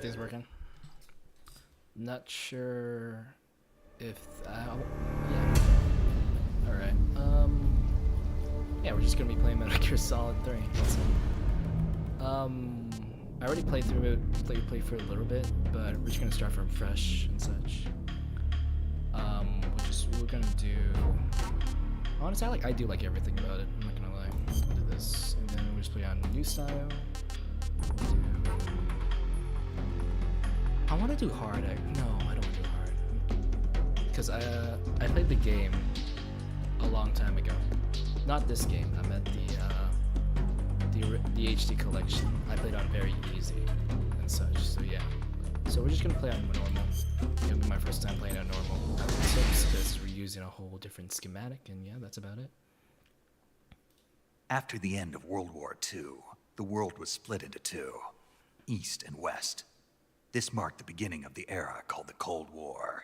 everything's working. Not sure if yeah. All right. Yeah, we're just gonna be playing Metal Gear Solid 3. I already played through it, played for a little bit, but we're just gonna start from fresh and such. We're gonna do. Honestly, I do like everything about it. I'm not gonna lie. We'll do this, and then we'll just play on new style. I want to do hard. No, I don't want to do hard. Because I played the game a long time ago. Not this game. I meant the HD collection. I played on very easy and such. So yeah. So we're just gonna play on normal. It'll be my first time playing on normal. Because we're using a whole different schematic, and yeah, that's about it. After the end of World War II, the world was split into two, East and West. This marked the beginning of the era called the Cold War.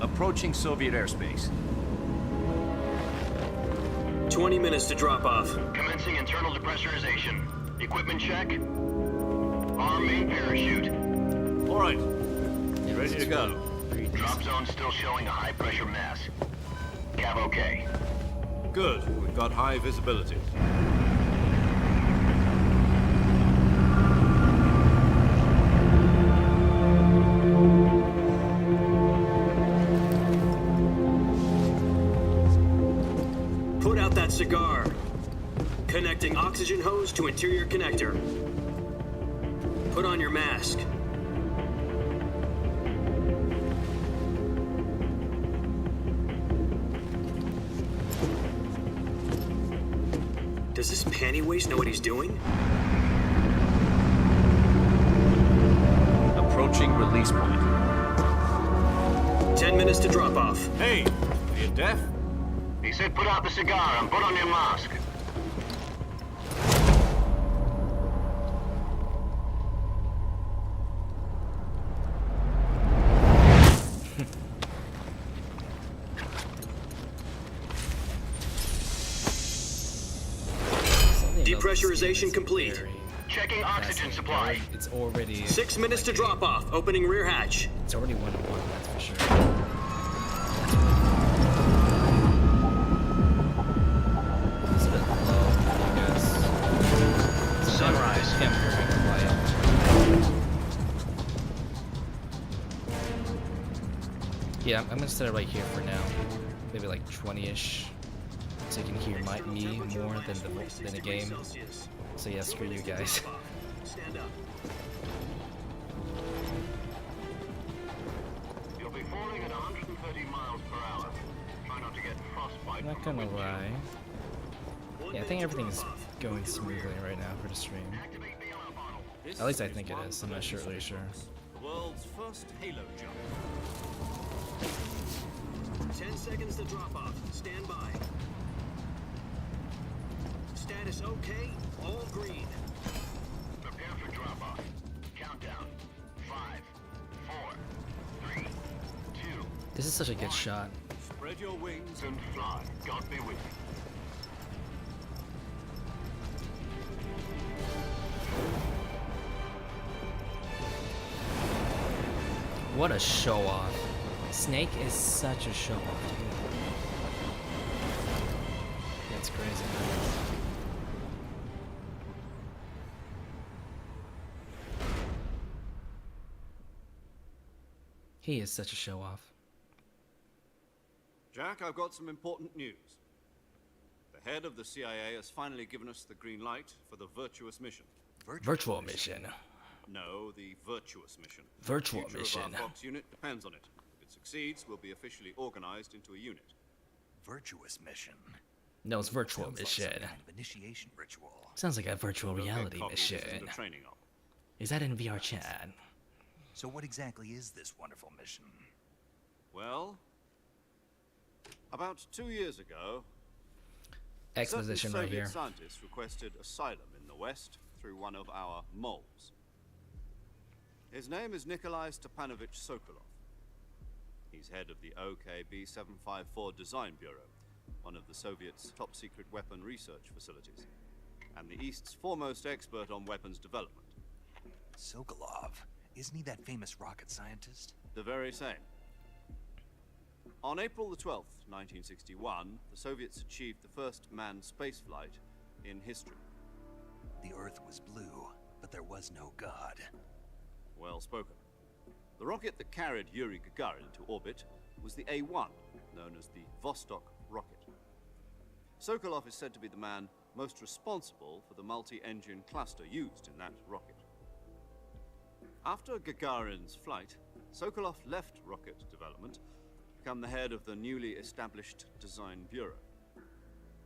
Approaching Soviet airspace. 20 minutes to drop off. Commencing internal depressurization. Equipment check. Arm main parachute. All right. Ready to go. Drop zone still showing a high pressure mass. Cav okay. Good. We've got high visibility. Put out that cigar. Connecting oxygen hose to interior connector. Put on your mask. Does this panty waste know what he's doing? Approaching release point. 10 minutes to drop off. Hey, are you deaf? He said put out the cigar and put on your mask. Depressurization complete. Checking oxygen supply. It's already 6 minutes to drop off. Opening rear hatch. It's already 1-1, that's for sure. It's a bit low, I guess. Sunrise. Can't hear quiet. Yeah, I'm gonna set it right here for now. Maybe like 20-ish. So you can hear me more than the game. So yeah, screw you guys. Stand up. You'll be falling at 130 miles per hour. Try not to get frostbite. I'm not gonna lie. Yeah, I think everything is going smoothly right now for the stream. At least I think it is. I'm not really sure. The world's first Halo jump. 10 seconds to drop off. Stand by. Status okay. All green. Prepare for drop off. Countdown. 5, 4, 3, 2. This is such a good shot. Spread your wings And fly. God be with you. What a show off. Snake is such a show off, dude. That's crazy, man. He is such a show off. Jack, I've got some important news. The head of the CIA has finally given us the green light for the virtuous mission. Virtual mission. No, the virtuous mission. Virtual The future mission. of our Fox unit depends on it. If it succeeds, we'll be officially organized into a unit. Virtuous mission. No, it's virtual Sounds like some mission. kind of initiation ritual. Sounds like a virtual We'll get reality copies mission. and a training of. Is that in VR chat? So what exactly is this wonderful mission? Well, about 2 years ago, Exposition certain right here. Soviet scientists requested asylum in the West through one of our moles. His name is Nikolai Stepanovich Sokolov. He's head of the OKB 754 Design Bureau, one of the Soviets' top-secret weapon research facilities, and the East's foremost expert on weapons development. Sokolov. Isn't he that famous rocket scientist? The very same. On April the 12th, 1961, the Soviets achieved the first manned spaceflight in history. The Earth was blue, but there was no God. Well spoken. The rocket that carried Yuri Gagarin into orbit was the A-1, known as the Vostok rocket. Sokolov is said to be the man most responsible for the multi-engine cluster used in that rocket. After Gagarin's flight, Sokolov left rocket development to become the head of the newly established Design Bureau.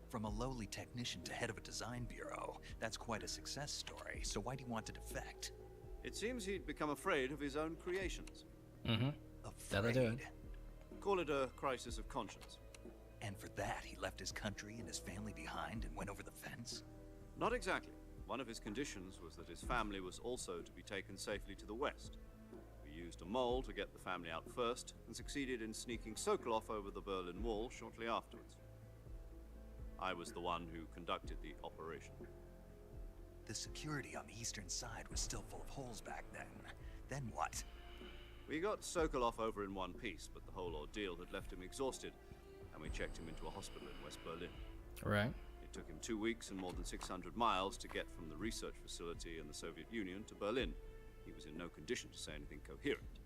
From a lowly technician to head of a design bureau, that's quite a success story. So why do you want to defect? It seems he'd become afraid of his own creations. Mm-hmm. That'll do it. Afraid. Call it a crisis of conscience. And for that, he left his country and his family behind and went over the fence? Not exactly. One of his conditions was that his family was also to be taken safely to the west. We used a mole to get the family out first, and succeeded in sneaking Sokolov over the Berlin Wall shortly afterwards. I was the one who conducted the operation. The security on the eastern side was still full of holes back then. Then what? We got Sokolov over in one piece, but the whole ordeal had left him exhausted, and we checked him into a hospital in West Berlin. Right. It took him 2 weeks and more than 600 miles to get from the research facility in the Soviet Union to Berlin. He was in no condition to say anything coherent.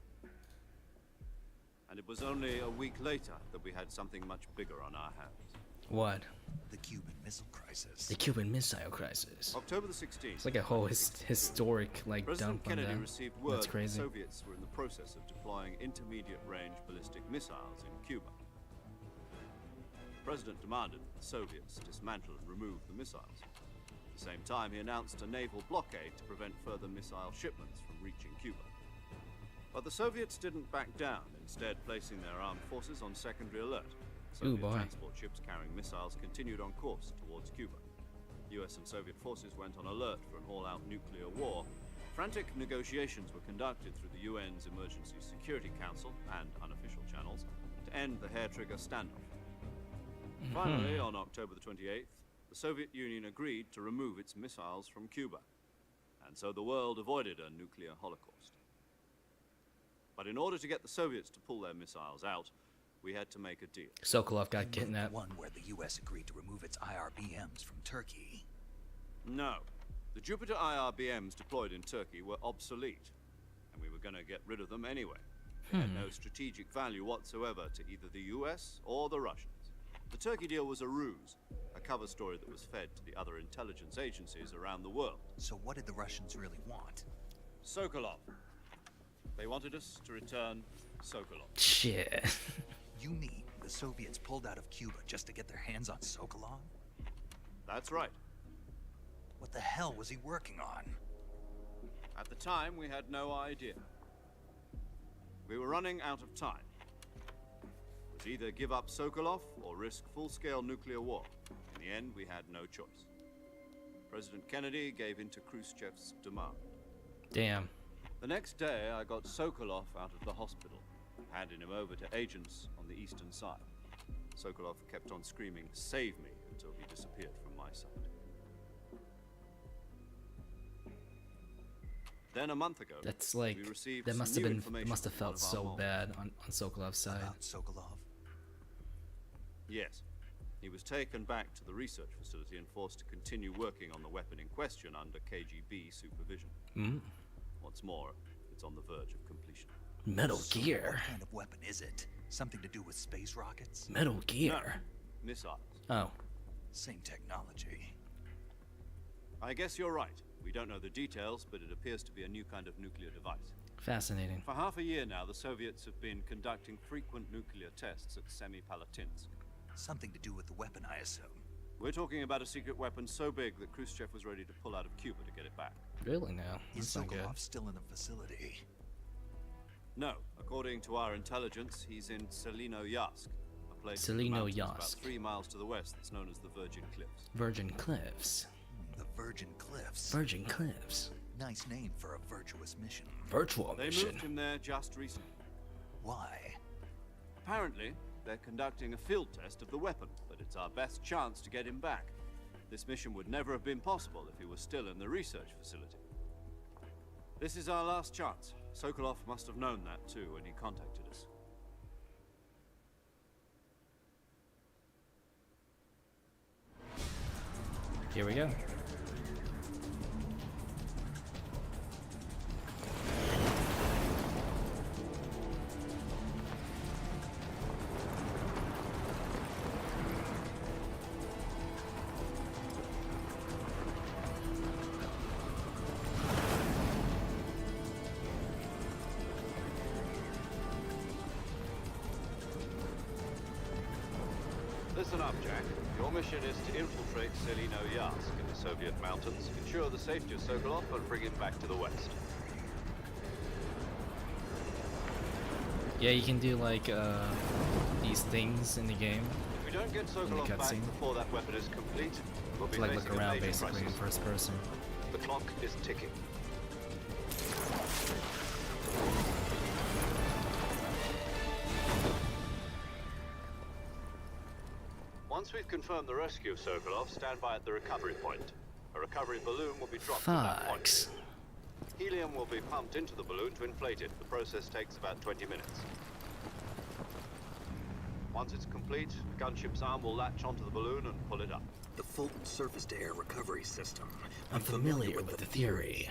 And it was only a week later that we had something much bigger on our hands. What? The Cuban Missile Crisis. The Cuban Missile Crisis. October the 16th. It's like a whole historic like President dump on Kennedy that. received word That's that crazy. the Soviets were in the process of deploying intermediate-range ballistic missiles in Cuba. The President demanded that the Soviets dismantle and remove the missiles. At the same time, he announced a naval blockade to prevent further missile shipments from reaching Cuba. But the Soviets didn't back down, instead placing their armed forces on secondary alert. Soviet boy. transport ships carrying missiles continued on course towards Cuba. US and Soviet forces went on alert for an all-out nuclear war. Frantic negotiations were conducted through the UN's Emergency Security Council and unofficial channels to end the hair-trigger standoff. Finally, on October the 28th, the Soviet Union agreed to remove its missiles from Cuba, and so the world avoided a nuclear holocaust. But in order to get the Soviets to pull their missiles out, we had to make a deal. Sokolov got You mean kidnapped. One where the U.S. agreed to remove its IRBMs from Turkey. No. The Jupiter IRBMs deployed in Turkey were obsolete, and we were going to get rid of them anyway. They had no strategic value whatsoever to either the US or the Russians. The Turkey deal was a ruse, a cover story that was fed to the other intelligence agencies around the world. So what did the Russians really want? Sokolov. They wanted us to return Sokolov. Shit. You mean the Soviets pulled out of Cuba just to get their hands on Sokolov? That's right. What the hell was he working on? At the time, we had no idea. We were running out of time. It was either give up Sokolov or risk full-scale nuclear war. In the end, we had no choice. President Kennedy gave in to Khrushchev's demand. Damn. The next day, I got Sokolov out of the hospital, handing him over to agents on the eastern side. Sokolov kept on screaming, "Save me," until he disappeared from my sight. Then a month ago, That's like we received that some must have new been information must have from one felt of our so moles. bad on Sokolov's side. About Sokolov? Yes. He was taken back to the research facility and forced to continue working on the weapon in question under KGB supervision. What's more, it's on the verge of completion. Metal So Gear. what kind of weapon is it? Something to do with space rockets? Metal Gear. Missiles. Oh. Same technology. I guess you're right. We don't know the details, but it appears to be a new kind of nuclear device. Fascinating. For half a year now, the Soviets have been conducting frequent nuclear tests at Semipalatinsk. Something to do with the weapon, I assume. We're talking about a secret weapon so big that Khrushchev was ready to pull out of Cuba to get it back. Really now? Is That's not good. Sokolov still in the facility? No, according to our intelligence, he's in Selino-Yarsk, a place in the Selino mountains Yarsk. about 3 miles to the west that's known as the Virgin Cliffs. Virgin Cliffs. The Virgin Cliffs. Virgin Cliffs. Nice name for a virtuous mission. Virtual They mission. moved him there just recently. Why? Apparently, they're conducting a field test of the weapon, but it's our best chance to get him back. This mission would never have been possible if he was still in the research facility. This is our last chance. Sokolov must have known that too when he contacted us. Here we go. Listen up, Jack. Your mission is to infiltrate Selino-Yarsk in the Soviet mountains, ensure the safety of Sokolov, and bring him back to the west. Yeah, you can do like these things in the game. If we don't get Sokolov back cutscene. before that weapon is complete, we'll be To like facing look a around major basically in crisis. first person. The clock is ticking. Once we've confirmed the rescue of Sokolov, stand by at the recovery point. A recovery balloon will be dropped at that point. Fucks. Helium will be pumped into the balloon to inflate it. The process takes about 20 minutes. Once it's complete, the gunship's arm will latch onto the balloon and pull it up. The Fulton surface-to-air recovery system. I'm familiar with the theory.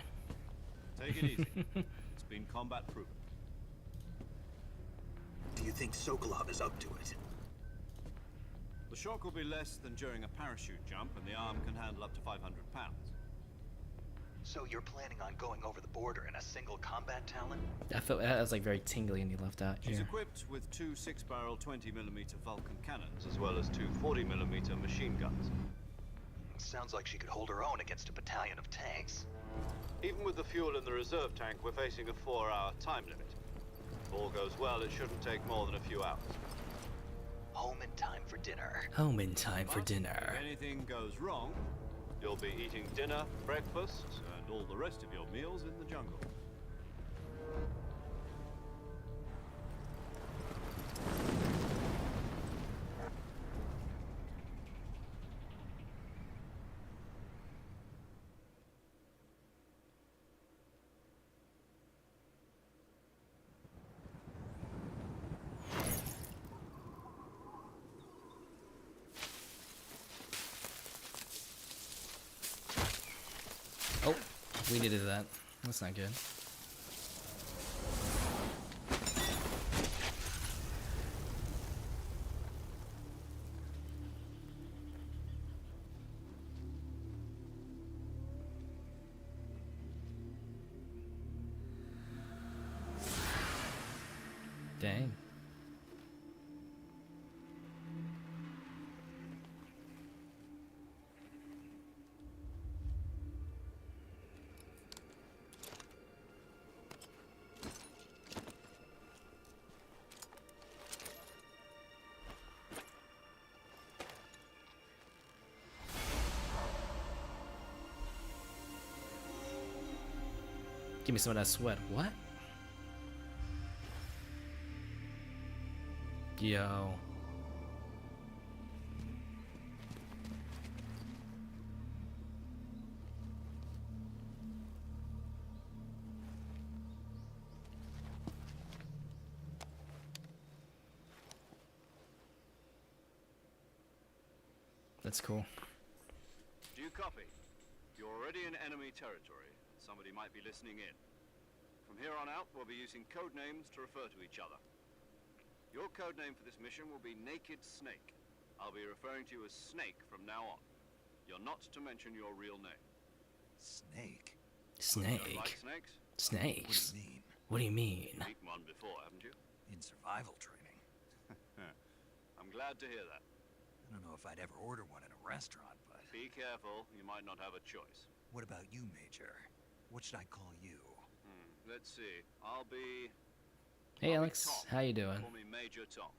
Take it easy. It's been combat proven. Do you think Sokolov is up to it? The shock will be less than during a parachute jump, and the arm can handle up to 500 pounds. So you're planning on going over the border in a single combat Talon? I felt that was like very tingly and you left out She's here. equipped with 2 6-barrel 20mm Vulcan cannons, as well as 2 40mm machine guns. Sounds like she could hold her own against a battalion of tanks. Even with the fuel in the reserve tank, we're facing a 4-hour time limit. If all goes well, it shouldn't take more than a few hours. Home in time for dinner. Home in time for But dinner. if anything goes wrong, you'll be eating dinner, breakfast, and all the rest of your meals in the jungle. Oh, we needed that. That's not good. Dang. Give me some of that sweat. What? Yo. That's cool. Do you copy? You're already in enemy territory. Somebody might be listening in. From here on out, we'll be using code names to refer to each other. Your code name for this mission will be Naked Snake. I'll be referring to you as Snake from now on. You're not to mention your real name. Snake? Like Snake. snakes? What Snakes. do you mean? What do you mean? You've eaten one before, haven't you? In survival training? I'm glad to hear that. I don't know if I'd ever order one in a restaurant, but... Be careful, you might not have a choice. What about you, Major? What should I call you? Let's see. I'll be Hey I'll be Alex, Tom. how you doing? Call me Major Tom.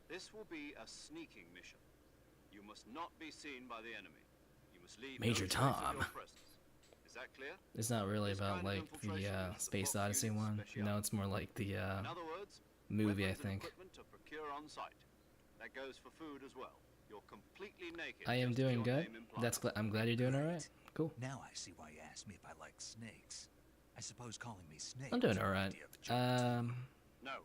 This will be a sneaking mission. You must not be seen by the enemy. You must leave Major no trace of Tom. your presence. Is that clear? It's not really This about kind of like the infiltration is the Space Fox Odyssey unit's one. specialty. No, it's more like the In other words, movie, I weapons and think. equipment to procure on site. That goes for food as well. You're completely naked. I am just as doing your good. name implies. I'm glad you're doing alright. Cool. Now I see why you asked me if I like snakes. I suppose calling me Snake I'm doing was your alright. idea of a joke. No.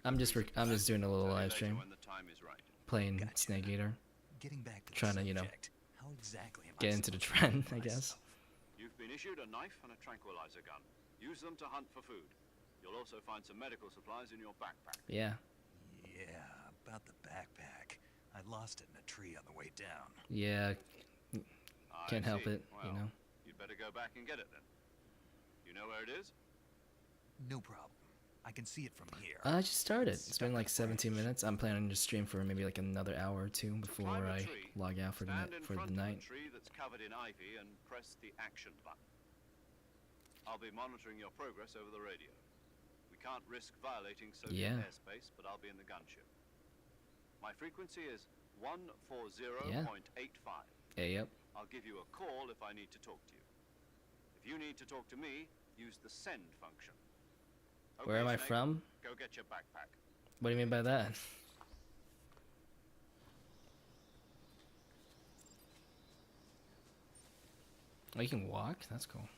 I'm just doing a little Tell you live later stream, when the time is right. playing Gotcha. Snake Eater, Getting back to trying the to, you know, subject, how exactly am get I into the supposed to trend, prove I guess. myself? You've been issued a knife and a tranquilizer gun. Use them to hunt for food. You'll also find some medical supplies in your backpack. Yeah, Yeah, about the backpack. I lost it in a tree on the way down. yeah. I Can't help see. it, you Well, know. You'd better go back and get it then. You know where it is? No problem. I can see it from here. I just started. It's been like 17 minutes. I'm planning to stream for maybe like another hour or two before Climb a I tree, log out for the stand night. in For front the of night. a tree that's covered in ivy and press the action button. I'll be monitoring your progress over the radio. We can't risk violating Soviet Yeah. airspace, but I'll be in the gunship. My frequency is 140.85. Hey, yep. I'll give you a call if I need to talk to you. If you need to talk to me, use the send function. Where Okay, am I Snake, from? Go get your backpack. What do you mean by that? Oh, you can walk? That's cool.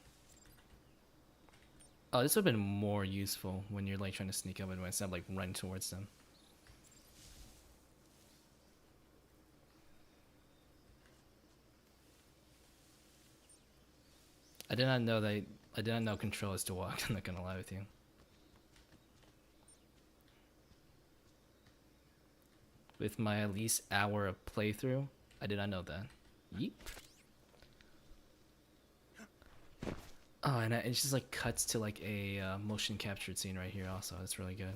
Oh, this would have been more useful when you're like trying to sneak up on them instead of like running towards them. I did not know control is to walk, I'm not gonna lie with you. With my at least hour of playthrough, I did not know that. Yeep. Oh, and it just like cuts to like a motion captured scene right here also. That's really good.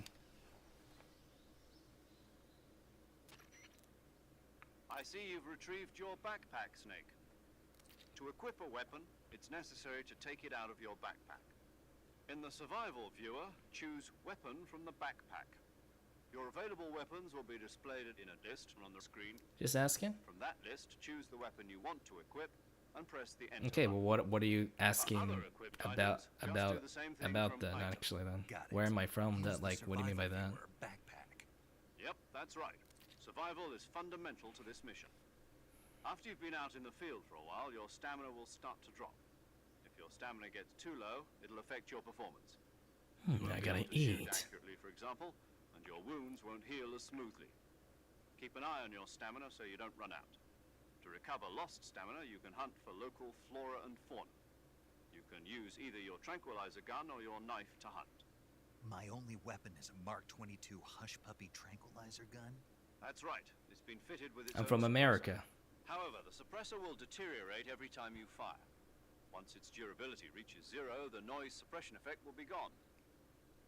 I see you've retrieved your backpack, Snake. To equip a weapon, it's necessary to take it out of your backpack. In the survival viewer, choose weapon from the backpack. Your available weapons will be displayed in a list on the screen. Just asking? From that list, choose the weapon you want to equip and press the enter Okay, button. well what are you asking other equipped about items, just do the same thing from that item. actually then? Got it. Where am I from? Use That the like what do you mean by that? survival viewer backpack. Yep, that's right. Survival is fundamental to this mission. After you've been out in the field for a while, your stamina will start to drop. If your stamina gets too low, it'll affect your performance. You won't I be gotta able to shoot eat. accurately, for example, and your wounds won't heal as smoothly. Keep an eye on your stamina so you don't run out. To recover lost stamina, you can hunt for local flora and fauna. You can use either your tranquilizer gun or your knife to hunt. My only weapon is a Mark 22 Hush Puppy tranquilizer gun? That's right. It's been fitted with its I'm own from suppressor. America. However, the suppressor will deteriorate every time you fire. Once its durability reaches 0, the noise suppression effect will be gone.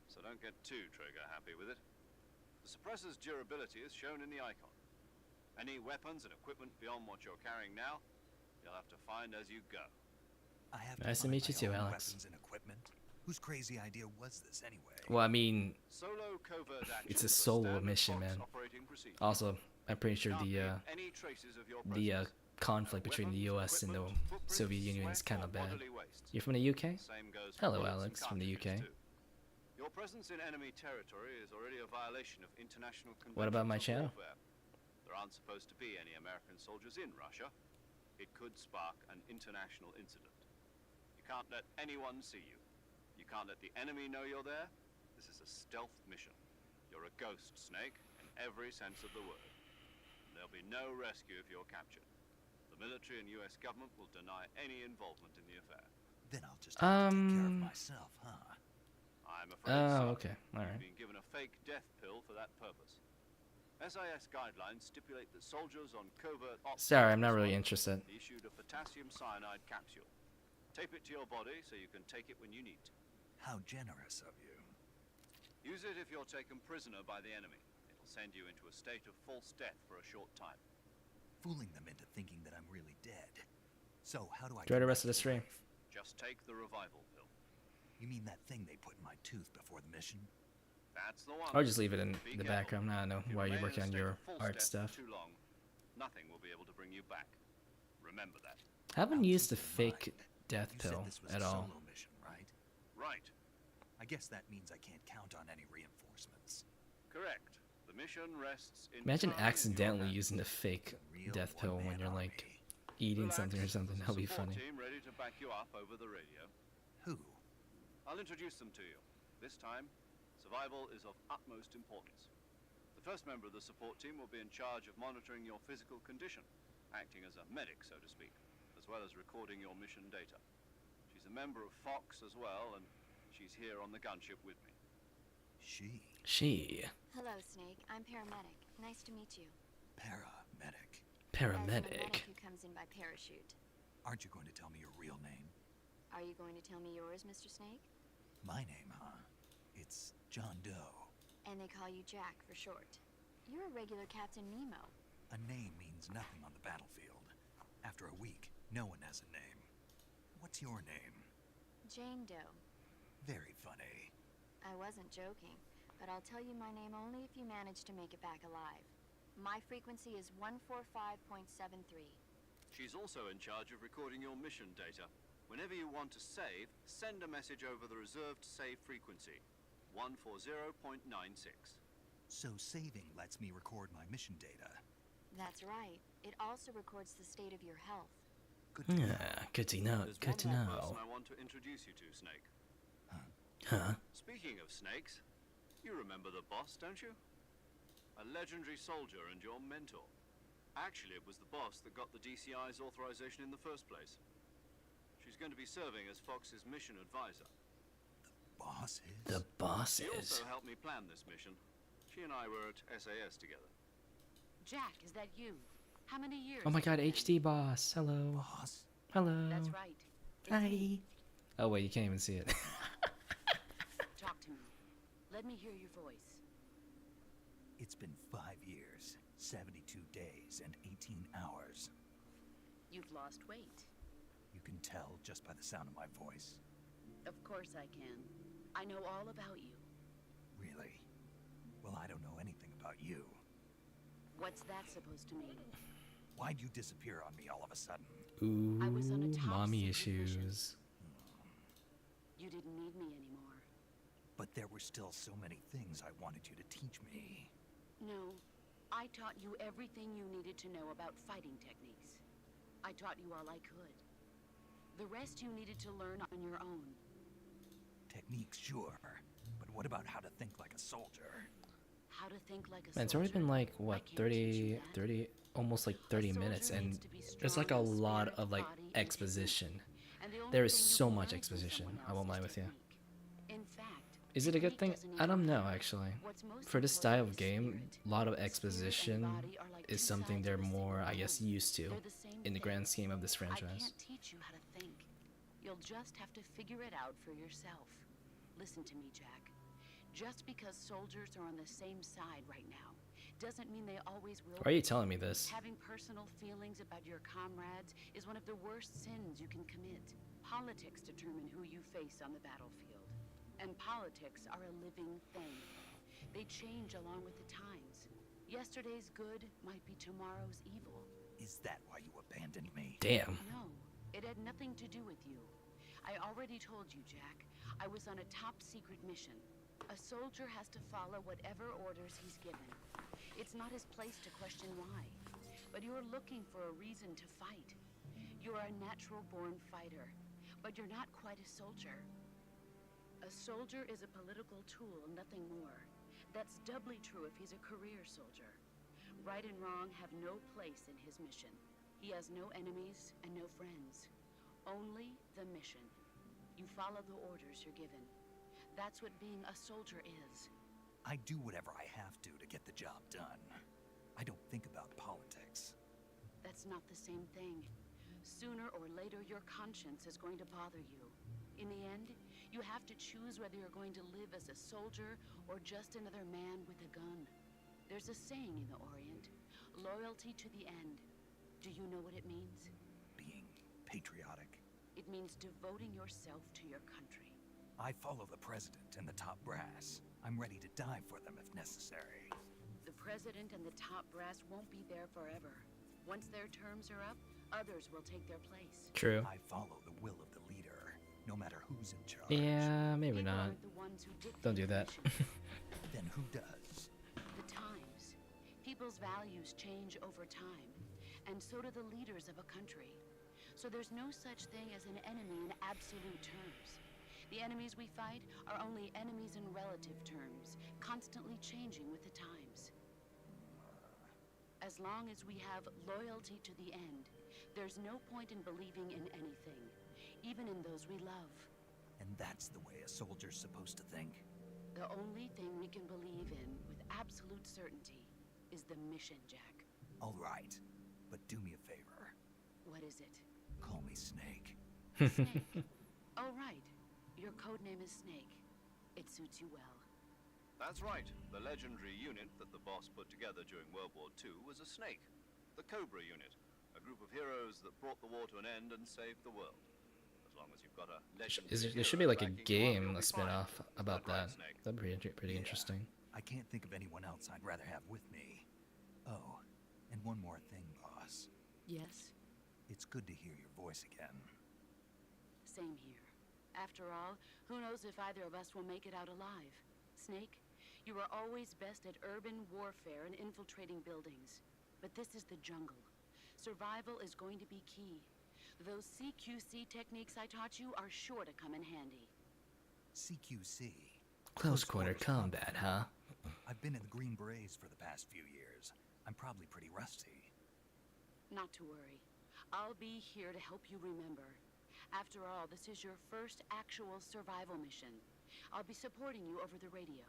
So don't get too trigger happy with it. The suppressor's durability is shown in the icon. Any weapons and equipment beyond what you're carrying now, you'll have to find as you go. I have Nice to find meet you my too, own Alex. Weapons and equipment. Whose crazy idea was this anyway? Well, I mean, Solo covert actions it's a are solo standard mission, Fox man. operating procedure. Also, I'm pretty sure Can't the leave any traces of your the presence. conflict No between the weapons, U.S. and the equipment, footprints, Soviet Union is sweat, kind or of bad. bodily waste. You're from the UK? Same goes for Hello, bullets and Alex, from the cartridges, UK. too. Your presence in enemy territory is already a violation of international conventions. What about my of channel? warfare. There aren't supposed to be any American soldiers in Russia. It could spark an international incident. You can't let anyone see you. You can't let the enemy know you're there. This is a stealth mission. You're a ghost, Snake, in every sense of the word. There'll be no rescue if you're captured. The military and U.S. government will deny any involvement in the affair. Then I'll just have to take care of Um, myself, huh? I'm afraid so. Oh, okay. All right. You've been given a fake death pill for that purpose. SIS guidelines stipulate that soldiers on covert ops Sorry, I'm not really interested. issued a potassium cyanide capsule. Tape it to your body so you can take it when you need to. How generous of you. Use it if you're taken prisoner by the enemy. It'll send you into a state of false death for a short time. Fooling them into thinking that I'm really dead. So how do I Enjoy get the rest of back the to stream. life? Just take the revival pill. You mean that thing they put in my tooth before the mission? That's the one. I'll just leave it in Be the careful. background. I don't know If you why you're remain working in a on state your of false art death stuff. for too long, nothing will be able to bring you back. Remember that. Haven't I'll used the keep in fake mind. death You said pill this was at a all. solo mission, right? Right. I guess that means I can't count on any reinforcements. Correct. The mission rests in Imagine entirely in your accidentally hands. using the fake Real death pill when one-man you're like army. eating Relax, something or something. there's a That'll be support funny. team ready to back you up over the radio. Who? I'll introduce them to you. This time, survival is of utmost importance. The first member of the support team will be in charge of monitoring your physical condition, acting as a medic, so to speak, as well as recording your mission data. She's a member of Fox as well, and she's here on the gunship with me. She. Hello, Snake. I'm paramedic. Nice to meet you. Paramedic. As I'm a Paramedic. medic who comes in by parachute. Aren't you going to tell me your real name? Are you going to tell me yours, Mr. Snake? My name, huh? It's John Doe. And they call you Jack for short. You're a regular Captain Nemo. A name means nothing on the battlefield. After a week, no one has a name. What's your name? Jane Doe. Very funny. I wasn't joking, but I'll tell you my name only if you manage to make it back alive. My frequency is 145.73. She's also in charge of recording your mission data. Whenever you want to save, send a message over the reserved save frequency, 140.96. So saving lets me record my mission data. That's right. It also records the state of your health. Good to know. Yeah, good to know. There's Good to one more person know. I want to introduce you to, Snake. Huh? Speaking of snakes, you remember the boss, don't you? A legendary soldier and your mentor. Actually, it was the boss that got the DCI's authorization in the first place. She's going to be serving as Fox's mission advisor. Bosses? The boss She is. also helped me plan this mission. She and I were at SAS together. Jack, is that you? How many years? Oh my god, has it been? HD boss. Hello. Boss? Hello. That's right. It's Hi. me. Oh wait, you can't even see it. Talk to me. Let me hear your voice. It's been 5 years, 72 days, and 18 hours. You've lost weight. You can tell just by the sound of my voice. Of course I can. I know all about you. Really? Well, I don't know anything about you. What's that supposed to mean? Why'd you disappear on me all of a sudden? Ooh, I was on a top mommy secret mission. issues. You didn't need me anymore. But there were still so many things I wanted you to teach me. No, I taught you everything you needed to know about fighting techniques. I taught you all I could. The rest you needed to learn on your own. Techniques, sure. But what about how to think like a soldier? How to think like a Man, it's already been soldier. like I what, can't teach you 30, that. 30, almost like 30 A minutes, soldier and needs to be there's like a strong in lot spirit, of like body, and exposition. technique. And the only There is thing you so can much learn from exposition, someone I won't lie else's with you. technique. In fact, Is it a good technique thing? doesn't I don't even know matter. actually. What's most For this style of important is game, spirit. a lot of Spirit and exposition body are like is two something sides they're of a single more, I guess, coin. used to They're the same in the thing. grand scheme of this I franchise. can't teach you how to think. You'll just have to figure it out for yourself. Listen to me, Jack. Just because soldiers are on the same side right now doesn't mean they always will. Why are you telling me this? Having personal feelings about your comrades is one of the worst sins you can commit. Politics determine who you face on the battlefield. And politics are a living thing. They change along with the times. Yesterday's good might be tomorrow's evil. Is that why you abandoned me? Damn. No, it had nothing to do with you. I already told you, Jack. I was on a top secret mission. A soldier has to follow whatever orders he's given. It's not his place to question why. But you're looking for a reason to fight. You're a natural-born fighter, but you're not quite a soldier. A soldier is a political tool, nothing more. That's doubly true if he's a career soldier. Right and wrong have no place in his mission. He has no enemies and no friends. Only the mission. You follow the orders you're given. That's what being a soldier is. I do whatever I have to get the job done. I don't think about politics. That's not the same thing. Sooner or later, your conscience is going to bother you. In the end, you have to choose whether you're going to live as a soldier or just another man with a gun. There's a saying in the Orient, loyalty to the end. Do you know what it means? Being patriotic. It means devoting yourself to your country. I follow the president and the top brass. I'm ready to die for them if necessary. The president and the top brass won't be there forever. Once their terms are up, others will take their place. True. I follow the will of the leader, no matter who's in charge. Yeah, maybe People not. aren't the ones who dictate Don't do the that. mission. Then who does? The times. People's values change over time, and so do the leaders of a country. So there's no such thing as an enemy in absolute terms. The enemies we fight are only enemies in relative terms, constantly changing with the times. As long as we have loyalty to the end, there's no point in believing in anything, even in those we love. And that's the way a soldier's supposed to think? The only thing we can believe in with absolute certainty is the mission, Jack. All right, but do me a favor. What is it? Call me Snake. Snake. Oh, right. Your code name is Snake. It suits you well. That's right. The legendary unit that the boss put together during World War II was a snake. The Cobra unit. A group of heroes that brought the war to an end and saved the world. As long as you've got a legendary There should be like a hero backing you up, game, you'll a be fine. spin-off about That's right, that. Snake. That'd be pretty Yeah. interesting. I can't think of anyone else I'd rather have with me. Oh, and one more thing, boss. Yes? It's good to hear your voice again. Same here. After all, who knows if either of us will make it out alive? Snake, you are always best at urban warfare and infiltrating buildings. But this is the jungle. Survival is going to be key. Those CQC techniques I taught you are sure to come in handy. CQC. Close quarter combat, huh? I've been in the Green Berets for the past few years. I'm probably pretty rusty. Not to worry. I'll be here to help you remember. After all, this is your first actual survival mission. I'll be supporting you over the radio.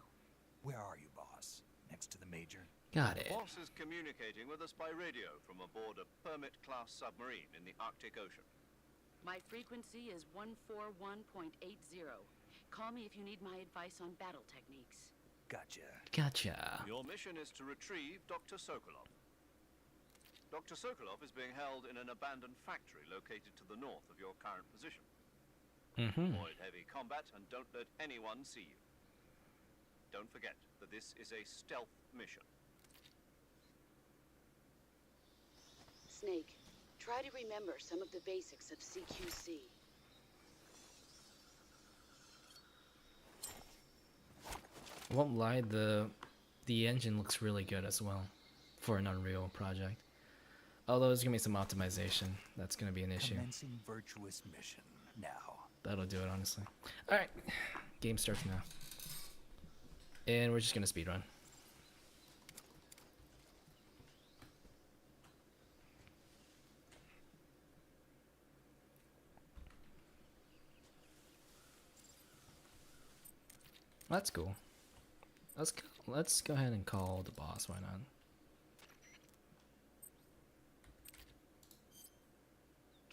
Where are you, boss? Next to the major? Got it. Boss is communicating with us by radio from aboard a Permit-class submarine in the Arctic Ocean. My frequency is 141.80. Call me if you need my advice on battle techniques. Gotcha. Gotcha. Your mission is to retrieve Dr. Sokolov. Dr. Sokolov is being held in an abandoned factory located to the north of your current position. Avoid heavy combat and don't let anyone see you. Don't forget that this is a stealth mission. Snake, try to remember some of the basics of CQC. Won't lie, the engine looks really good as well for an Unreal project. Although there's gonna be some optimization. That's gonna be an issue. Commencing virtuous mission now. That'll do it, honestly. Alright, game starts now. And we're just gonna speedrun. That's cool. Let's go ahead and call the boss, why not?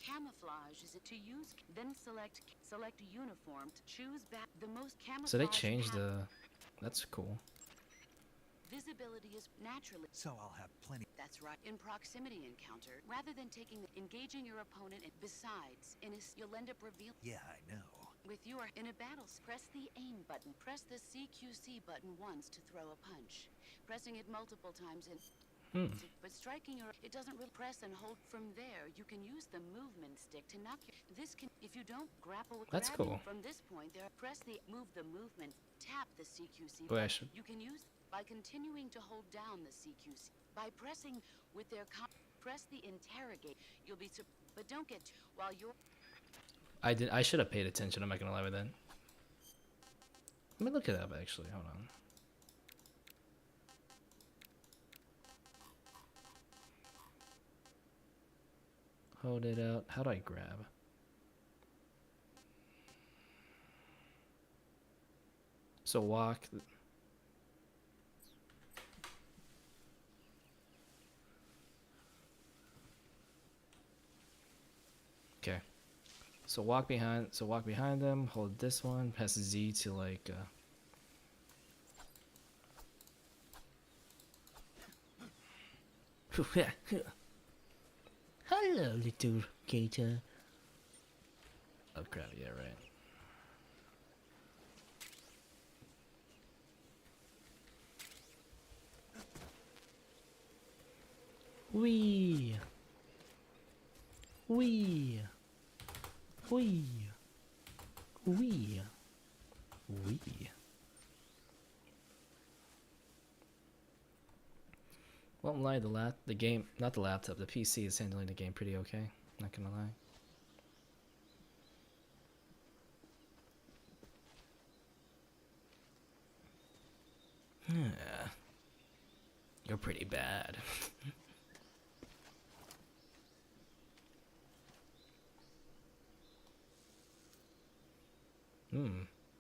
Camouflage is it to use, then select uniform, choose back the most camouflage. So they changed pattern. that's cool. Visibility is naturally. So I'll have plenty. That's right. In proximity encounter, rather than engaging your opponent. Besides, you'll end up revealing. Yeah, I know. With your in a battle, press the aim button. Press the CQC button once to throw a punch. Pressing it multiple times but striking it doesn't really press and hold. From there, you can use the movement stick to knock you. If you don't grapple with That's grabbing cool. from this point, press the movement, tap the CQC Boy, I button. should- You can use by continuing to hold down the CQC. By pressing with press the interrogate. You'll be but don't get while you're. I should have paid attention, I'm not gonna lie with that. Let me look it up actually, hold on. Hold it out. How do I grab? So walk. So walk behind them, hold this one, press Z to like hello, little gator. Oh crap, yeah, right. Wee. Wee. Wee. Wee. Wee. Won't lie, the game, not the laptop, the PC is handling the game pretty okay. Not gonna lie. You're pretty bad.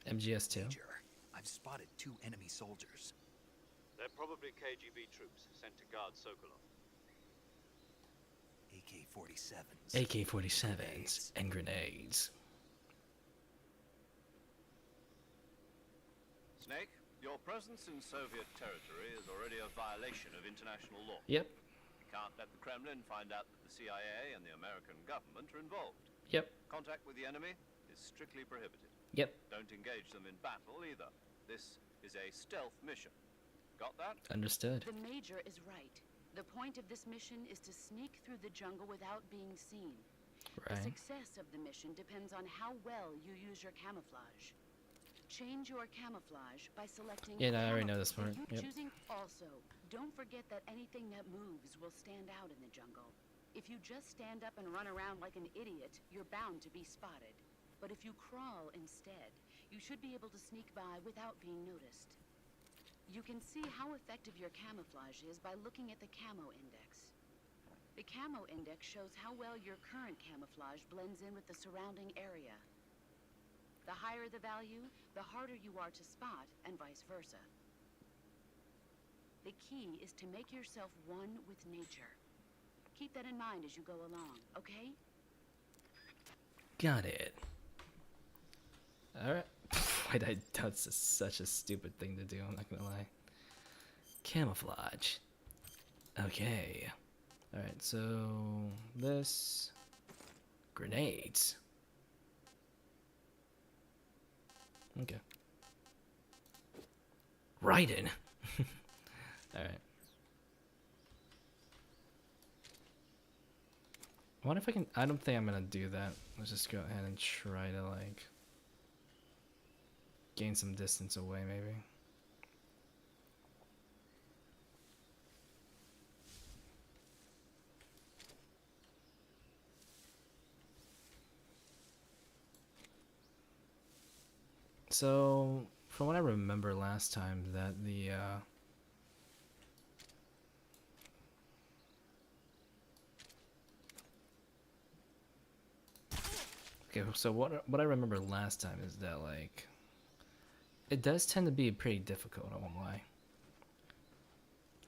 MGS2. Major, I've spotted 2 enemy soldiers. They're probably KGB troops sent to guard Sokolov. AK-47s. AK-47s and grenades. Snake, your presence in Soviet territory is already a violation of international law. Yep. You can't let the Kremlin find out that the CIA and the American government are involved. Yep. Contact with the enemy is strictly prohibited. Yep. Don't engage them in battle either. This is a stealth mission. Got that? Understood. The Major is right. The point of this mission is to sneak through the jungle without being seen. Right. The success of the mission depends on how well you use your camouflage. Change your camouflage by selecting. Yeah, no, I already know camouflage. this part. If Yep. choosing also, don't forget that anything that moves will stand out in the jungle. If you just stand up and run around like an idiot, you're bound to be spotted. But if you crawl instead, you should be able to sneak by without being noticed. You can see how effective your camouflage is by looking at the camo index. The camo index shows how well your current camouflage blends in with the surrounding area. The higher the value, the harder you are to spot, and vice versa. The key is to make yourself one with nature. Keep that in mind as you go along, okay? Got it. Alright. That's such a stupid thing to do, I'm not gonna lie. Camouflage. Okay. Alright, so this grenades. Okay. Raiden. Alright. I wonder if I can. I don't think I'm gonna do that. Let's just go ahead and try to like gain some distance away, maybe. So, from what I remember last time, that the okay, so what I remember last time is that like it does tend to be pretty difficult, I won't lie.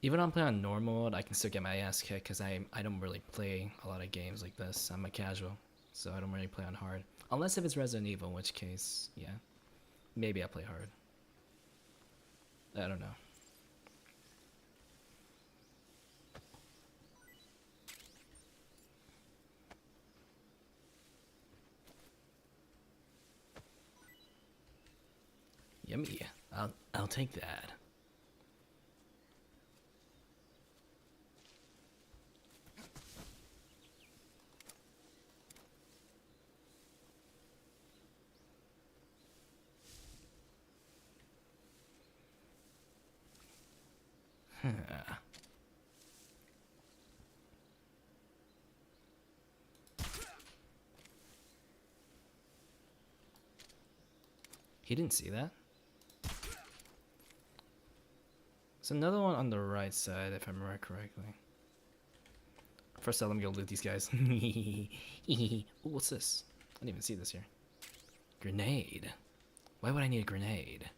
Even when I'm playing on normal mode, I can still get my ass kicked because I don't really play a lot of games like this. I'm a casual, so I don't really play on hard. Unless if it's Resident Evil, in which case, yeah. Maybe I play hard. I don't know. Yummy. I'll take that. He didn't see that. There's another one on the right side, if I remember correctly. First, let me go loot these guys. Ooh, what's this? I didn't even see this here. Grenade. Why would I need a grenade?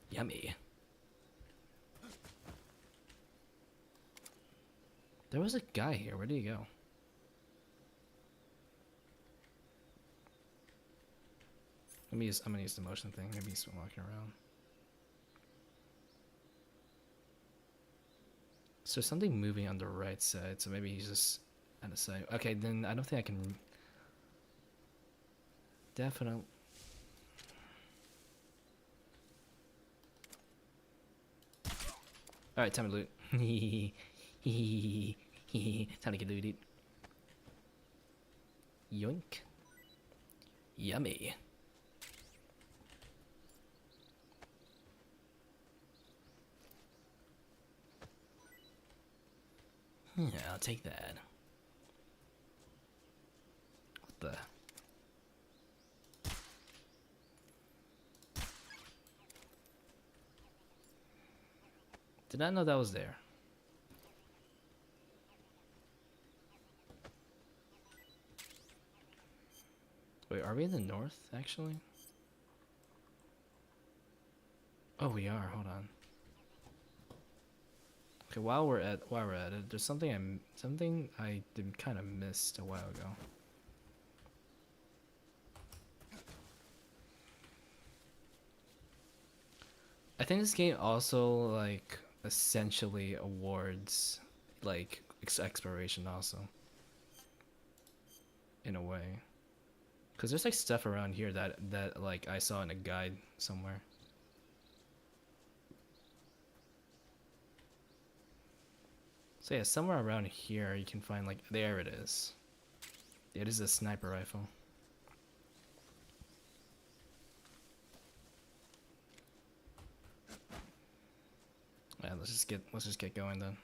Yummy. There was a guy here. Where did he go? I'm gonna use the motion thing. Maybe he's walking around. So there's something moving on the right side, so maybe he's just out of sight. Okay, then I don't think I can. Definitely. Alright, time to loot. Time to get looted. Yoink. Yummy. Yeah, I'll take that. What the? Did not know that was there. Wait, are we in the north, actually? Oh, we are. Hold on. Okay, while we're at it, there's something I did kind of missed a while ago. I think this game also like essentially awards like exploration also. In a way. Cause there's like stuff around here that like I saw in a guide somewhere. So yeah, somewhere around here you can find like, there it is. It is a sniper rifle. Yeah, let's just get going then.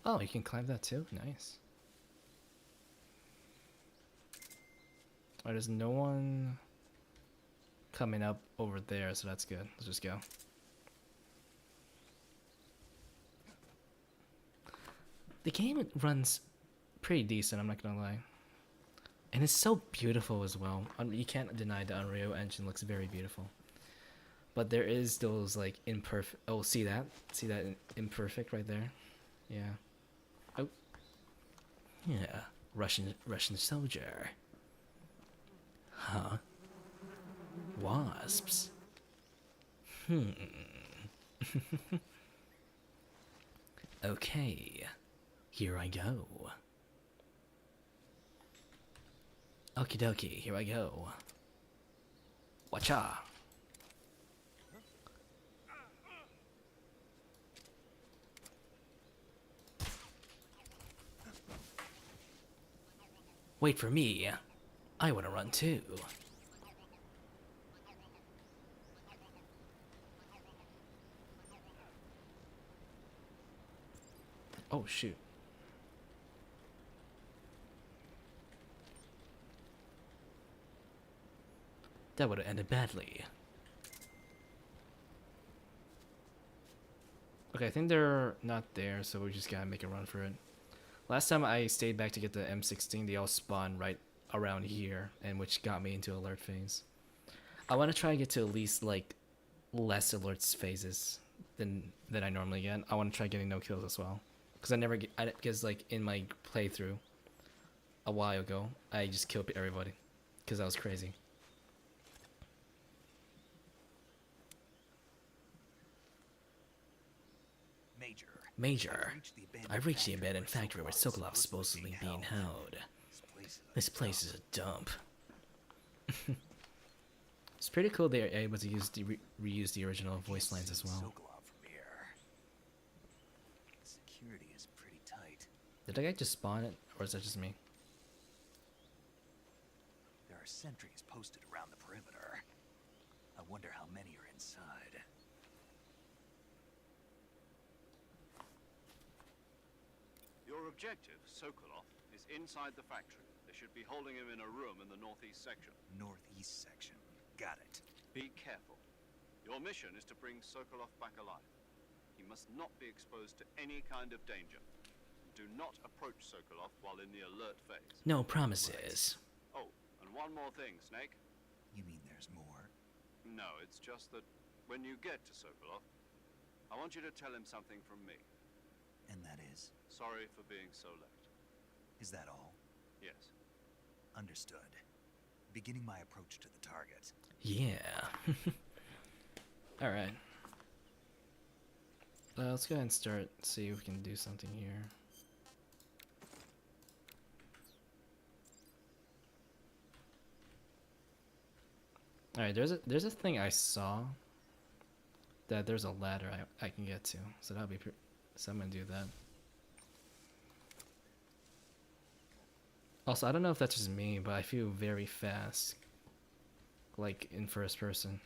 Oh, you can climb that too? Nice. Alright, there's no one coming up over there, so that's good. Let's just go. The game runs pretty decent, I'm not gonna lie. And it's so beautiful as well. You can't deny the Unreal Engine looks very beautiful. But there is those like imperfect... Oh, see that? See that imperfect right there? Yeah. Oh. Yeah. Russian soldier. Huh? Wasps. Okay. Here I go. Okie dokie, here I go. Watcha! Wait for me. I want to run too. Oh shoot. That would have ended badly. Okay, I think they're not there, so we just gotta make a run for it. Last time I stayed back to get the M16, they all spawned right around here, and which got me into alert phase. I want to try and get to at least like less alerts phases than I normally get. I want to try getting no kills as well, because I never get, because like in my playthrough a while ago, I just killed everybody because I was crazy. Major, I reached the abandoned factory where Sokolov's supposedly being held. This place is a dump. It's pretty cool they're able to use reuse the original voice lines as well. Security is pretty tight. Did that guy just spawn it, or is that just me? There are sentries posted around the perimeter. I wonder how many are inside. Your objective, Sokolov, is inside the factory. They should be holding him in a room in the northeast section. Northeast section. Got it. Be careful. Your mission is to bring Sokolov back alive. He must not be exposed to any kind of danger. Do not approach Sokolov while in the alert phase. No promises. Oh, and one more thing, Snake. You mean there's more? No, it's just that when you get to Sokolov, I want you to tell him something from me. And that is? Sorry for being so late. Is that all? Yes. Understood. Beginning my approach to the target. Yeah. Alright. Let's go ahead and start, see if we can do something here. Alright, there's a thing I saw that there's a ladder I can get to, so that'll be so I'm gonna do that. Also, I don't know if that's just me, but I feel very fast, like in first person.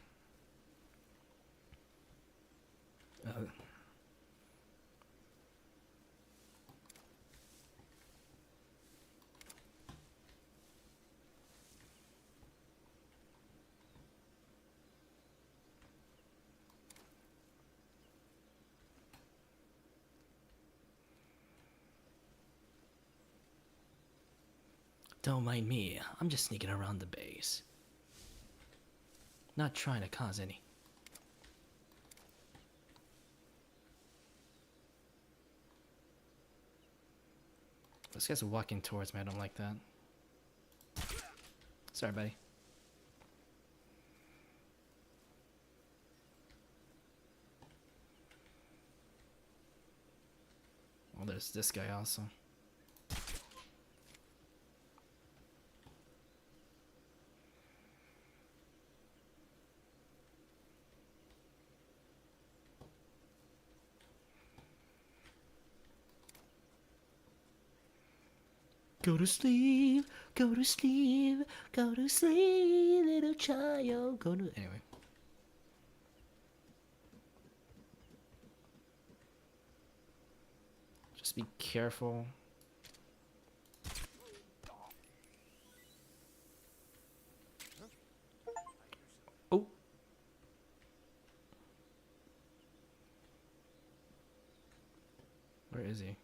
Don't mind me, I'm just sneaking around the base. Not trying to cause any. This guy's walking towards me, I don't like that. Sorry, buddy. Well, there's this guy also. Go to sleep, go to sleep, go to sleep, little child, go to... Anyway. Just be careful. Oh! Where is he?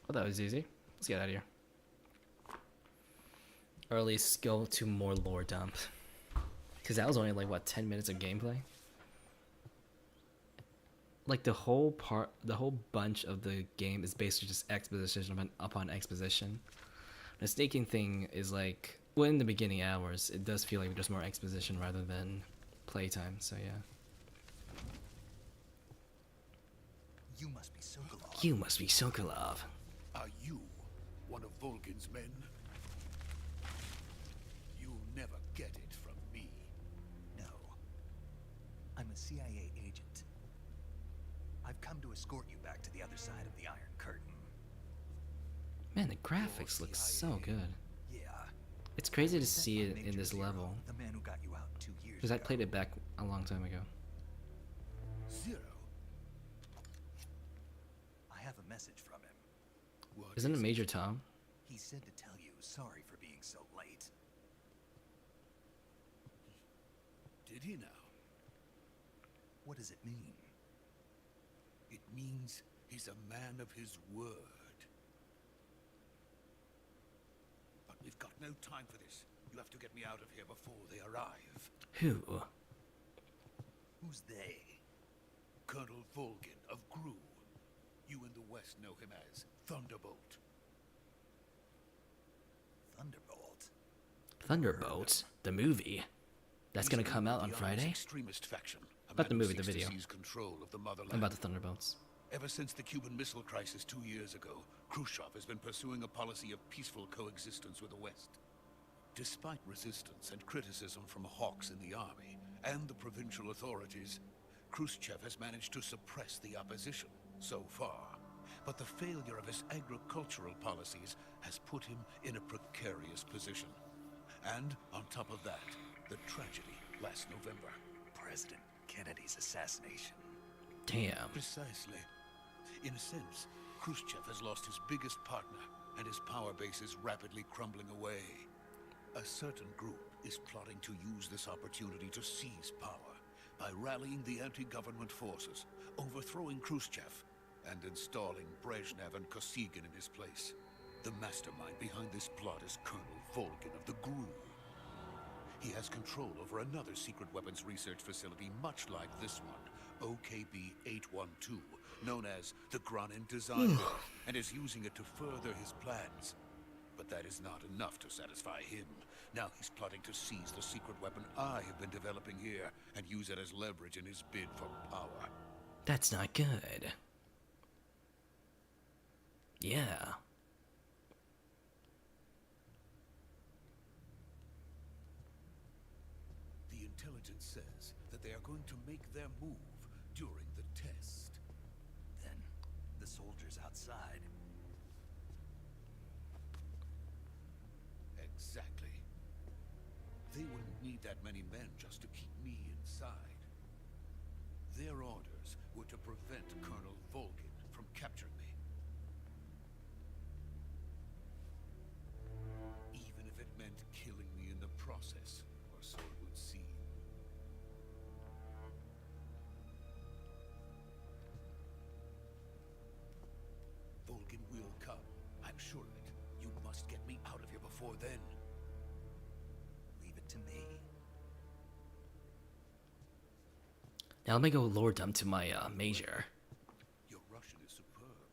Oh, that was easy. Let's get out of here. Or at least go to more lore dump. Because that was only like, what, 10 minutes of gameplay? Like the whole bunch of the game is basically just exposition upon exposition. The staking thing is like, well, in the beginning hours, it does feel like there's more exposition rather than playtime, so yeah. You must be Sokolov. You must be Sokolov. Are you one of Volgin's men? You'll never get it from me. No. I'm a CIA agent. I've come to escort you back to the other side of the Iron Curtain. Man, the graphics look so good. Yeah. It's crazy to Sent see by it in Major this Zero, level. The man who got you out 2 years Because I ago. played it back a long time ago. Zero. I have a message from him. What Isn't it is Major Tom? He said to tell you sorry for being so late. Did he now? What does it mean? It means he's a man of his word. But we've got no time for this. You have to get me out of here before they arrive. Who? Who's they? Colonel Volgin of Gru. You in the West know him as Thunderbolt. Thunderbolt? Thunderbolts? The movie? That's gonna come out on Friday? Extremist faction. About the movie, the video. Control of the motherland. About the Thunderbolts. Ever since the Cuban Missile Crisis 2 years ago, Khrushchev has been pursuing a policy of peaceful coexistence with the West. Despite resistance and criticism from hawks in the army and the provincial authorities, Khrushchev has managed to suppress the opposition so far. But the failure of his agricultural policies has put him in a precarious position. And on top of that, the tragedy last November. President Kennedy's assassination. Damn. Precisely. In a sense, Khrushchev has lost his biggest partner, and his power base is rapidly crumbling away. A certain group is plotting to use this opportunity to seize power by rallying the anti-government forces, overthrowing Khrushchev and installing Brezhnev and Kosygin in his place. The mastermind behind this plot is Colonel Volgin of the GRU. He has control over another secret weapons research facility much like this one, OKB-812, known as the Granin Design Bureau, and is using it to further his plans. But that is not enough to satisfy him. Now he's plotting to seize the secret weapon I have been developing here and use it as leverage in his bid for power. That's not good. Yeah. The intelligence says that they are going to make their move during the test. Then, the soldiers outside. Exactly. They wouldn't need that many men just to keep me inside. Their orders were to prevent Colonel Volgin from capturing me. Even if it meant killing me in the process, or so it would seem. Volgin will come. I'm sure of it. You must get me out of here before then. Leave it to me. Now let me go lower down to my major. Your Russian is superb.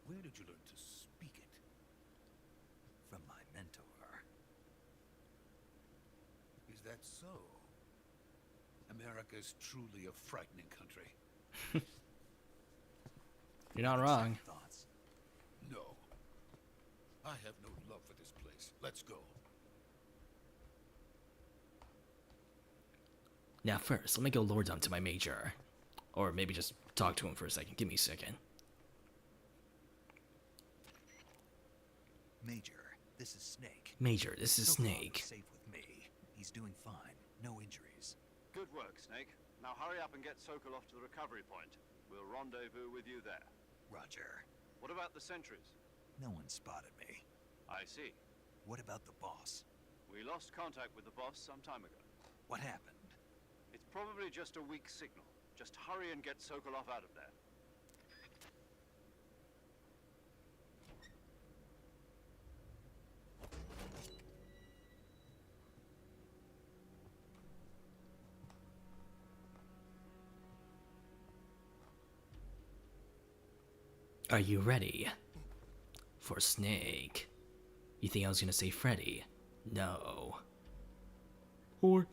Where did you learn to speak it? From my mentor. Is that so? America is truly a frightening country. You're not wrong. Thoughts? No. I have no love for this place. Let's go. Now first, let me go lower down to my major. Or maybe just talk to him for a second. Give me a second. Major, this is Snake. Major, this is Sokolov Snake. is safe with me. He's doing fine. No injuries. Good work, Snake. Now hurry up and get Sokolov to the recovery point. We'll rendezvous with you there. Roger. What about the sentries? No one spotted me. I see. What about the boss? We lost contact with the boss some time ago. What happened? It's probably just a weak signal. Just hurry and get Sokolov out of there. Are you ready? For Snake. You think I was gonna say Freddy? No. Or...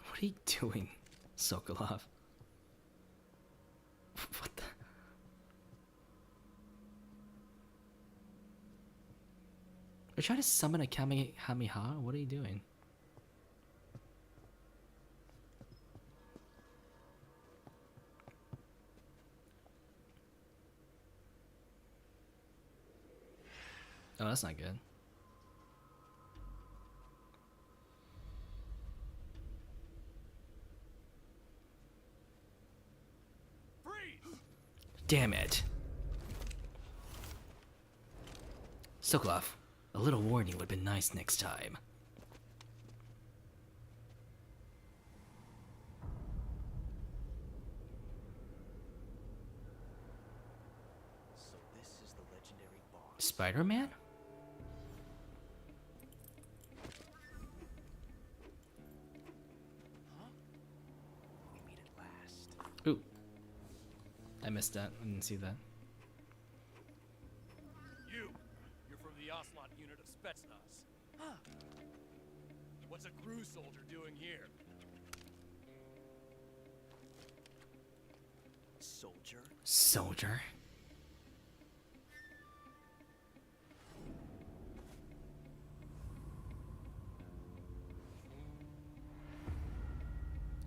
What are you doing, Sokolov? What the... Are you trying to summon a Kamehameha? What are you doing? Oh, that's not good. Damn it. Sokolov, a little warning would have been nice next time. So this is the legendary boss. Spider-Man? We meet at last. Ooh. I missed that. I didn't see that. You're from the Ocelot unit of Spetsnaz. Huh. What's a GRU soldier doing here? Soldier? Soldier?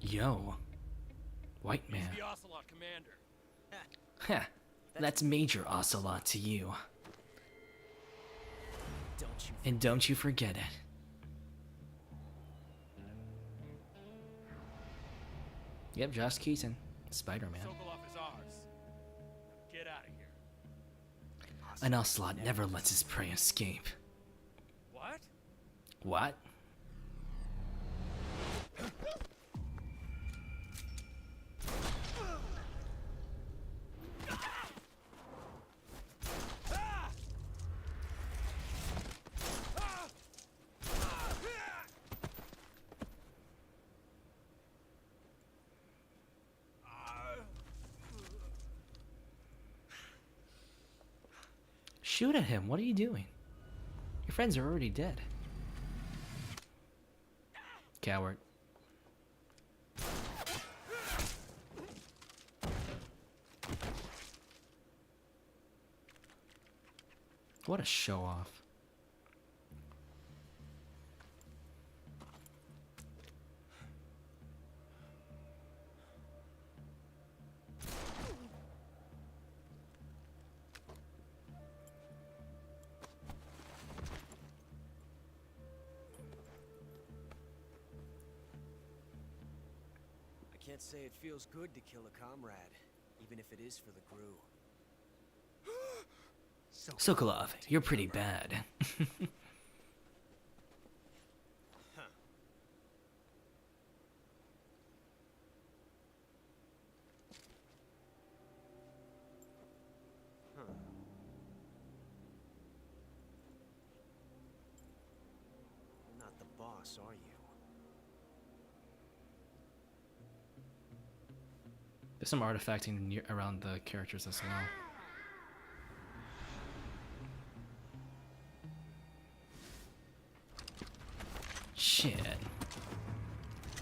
Yo. White man. He's the Ocelot commander. Heh. That's Major Ocelot to you. And don't you forget it. Yep, Josh Keaton. Spider-Man. Sokolov is ours. Get out of here. An ocelot never lets his prey escape. What? What? Shoot at him. What are you doing? Your friends are already dead. Coward. What a show off. I can't say it feels good to kill a comrade, even if it is for the crew. Sokolov, you're pretty bad. You're not the boss, are you? There's some artifacting around the characters as well. Shit.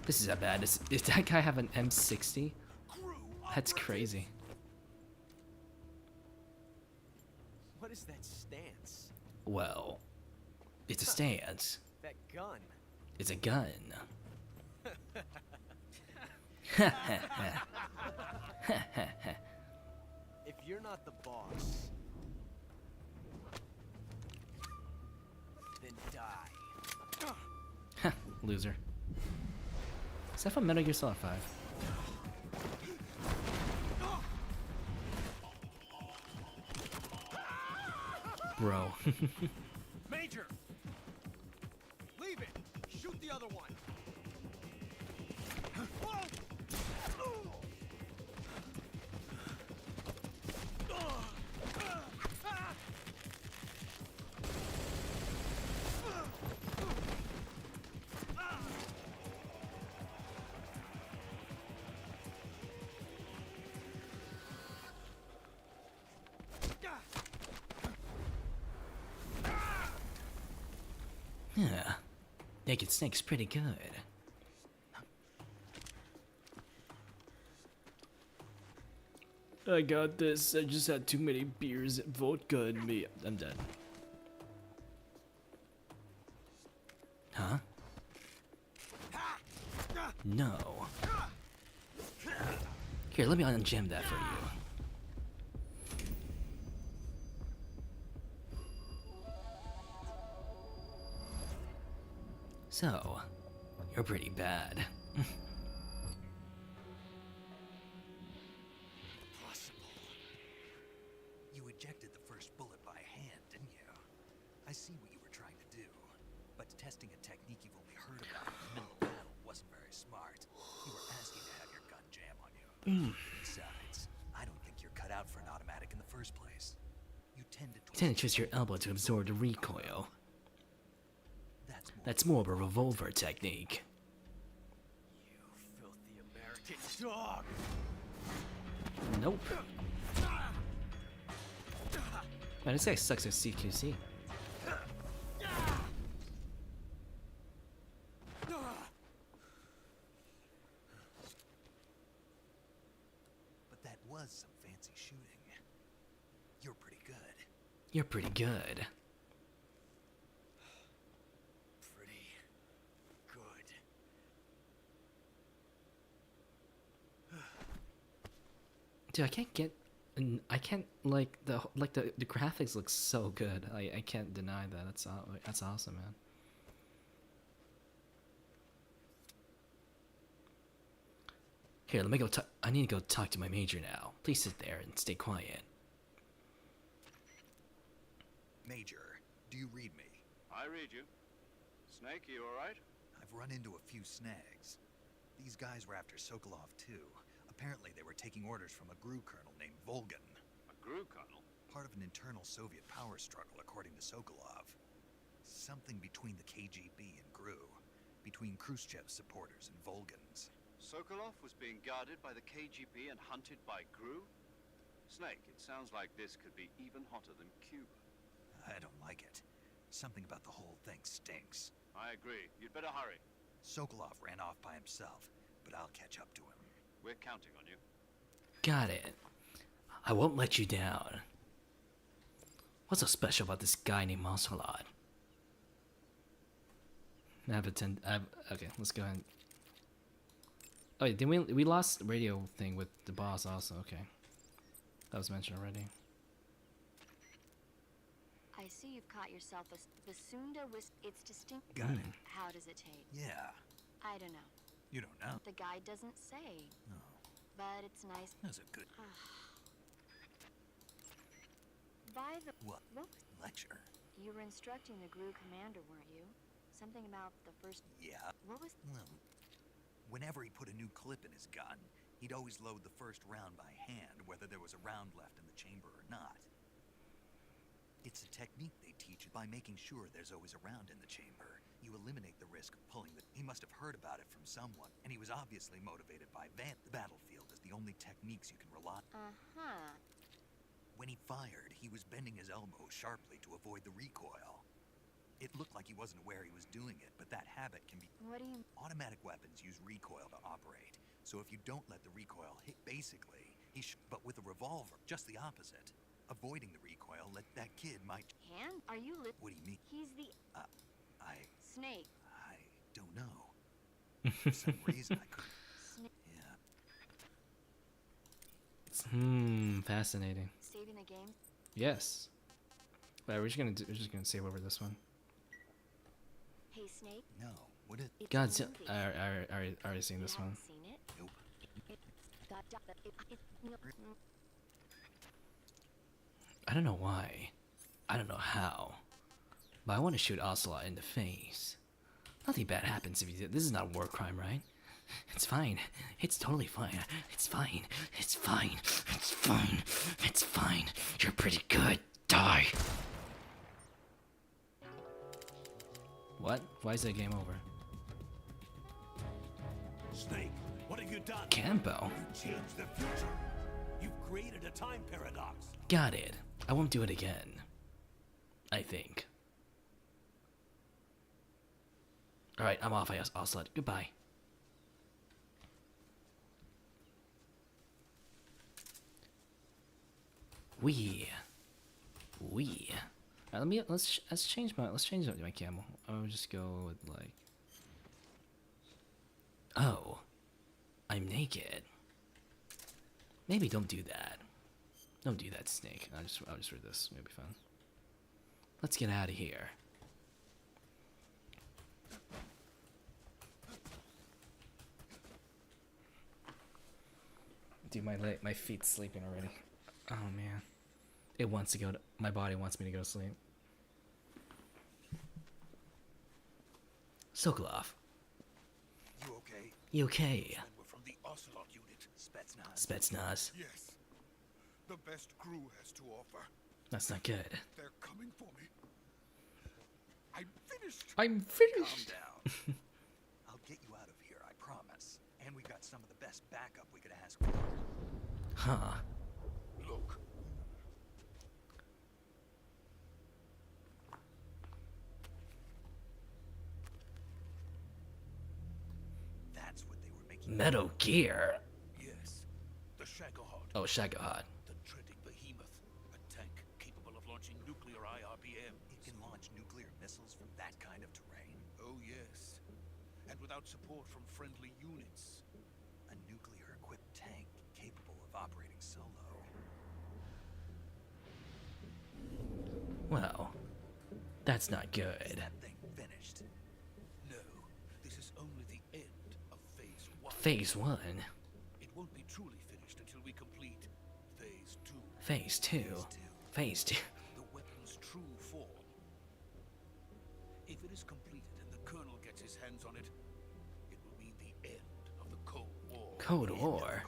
This is that bad. Does that guy have an M60? That's crazy. What is that stance? Well, it's a stance. That gun. It's a gun. If you're not the boss, then die. Loser. Is that from Metal Gear Solid 5? Bro. Major! Leave it! Shoot the other one! Yeah. Naked Snake's pretty good. I got this. I just had too many beers, vodka, and me. I'm dead. Huh? No. Here, let me ungem that for you. So, you're pretty bad. You ejected the first bullet by hand, didn't you? I see what you were trying to do. But testing a technique you've only heard about in the middle of battle wasn't very smart. You were asking to have your gun jam on you. Besides, I don't think you're cut out for an automatic in the first place. You tend to twist your elbow to absorb the recoil. That's more of a revolver technique. You filthy American dog! Nope. Man, this guy sucks at CQC. But that was some fancy shooting. You're pretty good. You're pretty good. Dude, I can't get, I can't like the graphics look so good. I can't deny that. That's awesome, man. Here, let me go. I need to go talk to my major now. Please sit there and stay quiet. Major, do you read me? I read you. Snake, you alright? I've run into a few snags. These guys were after Sokolov too. Apparently they were taking orders from a GRU colonel named Volgan. A GRU colonel? Part of an internal Soviet power struggle, according to Sokolov. Something between the KGB and GRU. Between Khrushchev's supporters and Volgan's. Sokolov was being guarded by the KGB and hunted by GRU? Snake, it sounds like this could be even hotter than Cuba. I don't like it. Something about the whole thing stinks. I agree. You'd better hurry. Sokolov ran off by himself, but I'll catch up to him. We're counting on you. Got it. I won't let you down. What's so special about this guy named Monsolot? Okay, let's go ahead. Oh, wait, then we lost radio thing with the boss also. Okay, that was mentioned already. I see you've caught yourself a Basunda It's distinct. Got it. How does it taste? Yeah. I don't know. You don't know? The guide doesn't say. No. But it's nice. That's a good By the What? What? lecture. You were instructing the GRU commander, weren't you? Something about the first. Yeah. What was? Well, whenever he put a new clip in his gun, he'd always load the first round by hand, whether there was a round left in the chamber or not. It's a technique they teach by making sure there's always a round in the chamber. You eliminate the risk of pulling the... He must have heard about it from someone, and he was obviously motivated by The battlefield is the only techniques you can rely on. Uh-huh. When he fired, he was bending his elbow sharply to avoid the recoil. It looked like he wasn't aware he was doing it, but that habit can be... What do you... Automatic weapons use recoil to operate, so if you don't let the recoil hit, basically, but with a revolver, just the opposite. Avoiding the recoil, that kid might... Hand? Are you lit? What do you mean? He's the... Snake. I don't know. For some reason, I couldn't... Yeah. Fascinating. Saving the game? Yes. Well, we're just gonna save over this one. Hey, Snake. No. What is... It's God, a movie. I already seen this You one. haven't seen it? Nope. I don't know why. I don't know how. But I want to shoot Ocelot in the face. Nothing bad happens if you do. This is not a war crime, right? It's fine. It's totally fine. It's fine. It's fine. It's fine. It's fine. You're pretty good. Die. What? Why is that game over? Snake, what have you done? Campo. You changed the future. You've created a time paradox. Got it. I won't do it again. I think. Alright, I'm off, Ocelot. Goodbye. Alright, let's change my camel. I'll just go with like... Oh. I'm naked. Maybe don't do that. Don't do that, Snake. I'll just read this. Maybe fun. Let's get out of here. Dude, my feet's sleeping already. Oh man, it wants to go. My body wants me to go to sleep. Sokolov. You okay? You okay? We're from the Ocelot unit. Spetsnaz. Yes. The best crew has to offer. That's not good. They're coming for me. I'm finished. I'm finished. Calm down. I'll get you out of here, I promise. And we got some of the best backup we could ask for. Huh. Look. That's what they were making. Metal Gear. Yes. The Shagohod. Oh, Shagohod. The treading behemoth. A tank capable of launching nuclear IRBM. It can launch nuclear missiles from that kind of terrain. Oh, yes. And without support from friendly units. A nuclear-equipped tank capable of operating solo. Well, that's not Is good. that thing finished? No. This is only the end of Phase 1. Phase 1. It won't be truly finished until we complete Phase 2. Phase 2. Phase 2. The weapon's true form If it is completed and the Colonel gets his hands on it, it will mean the end of the Cold War. Cold War?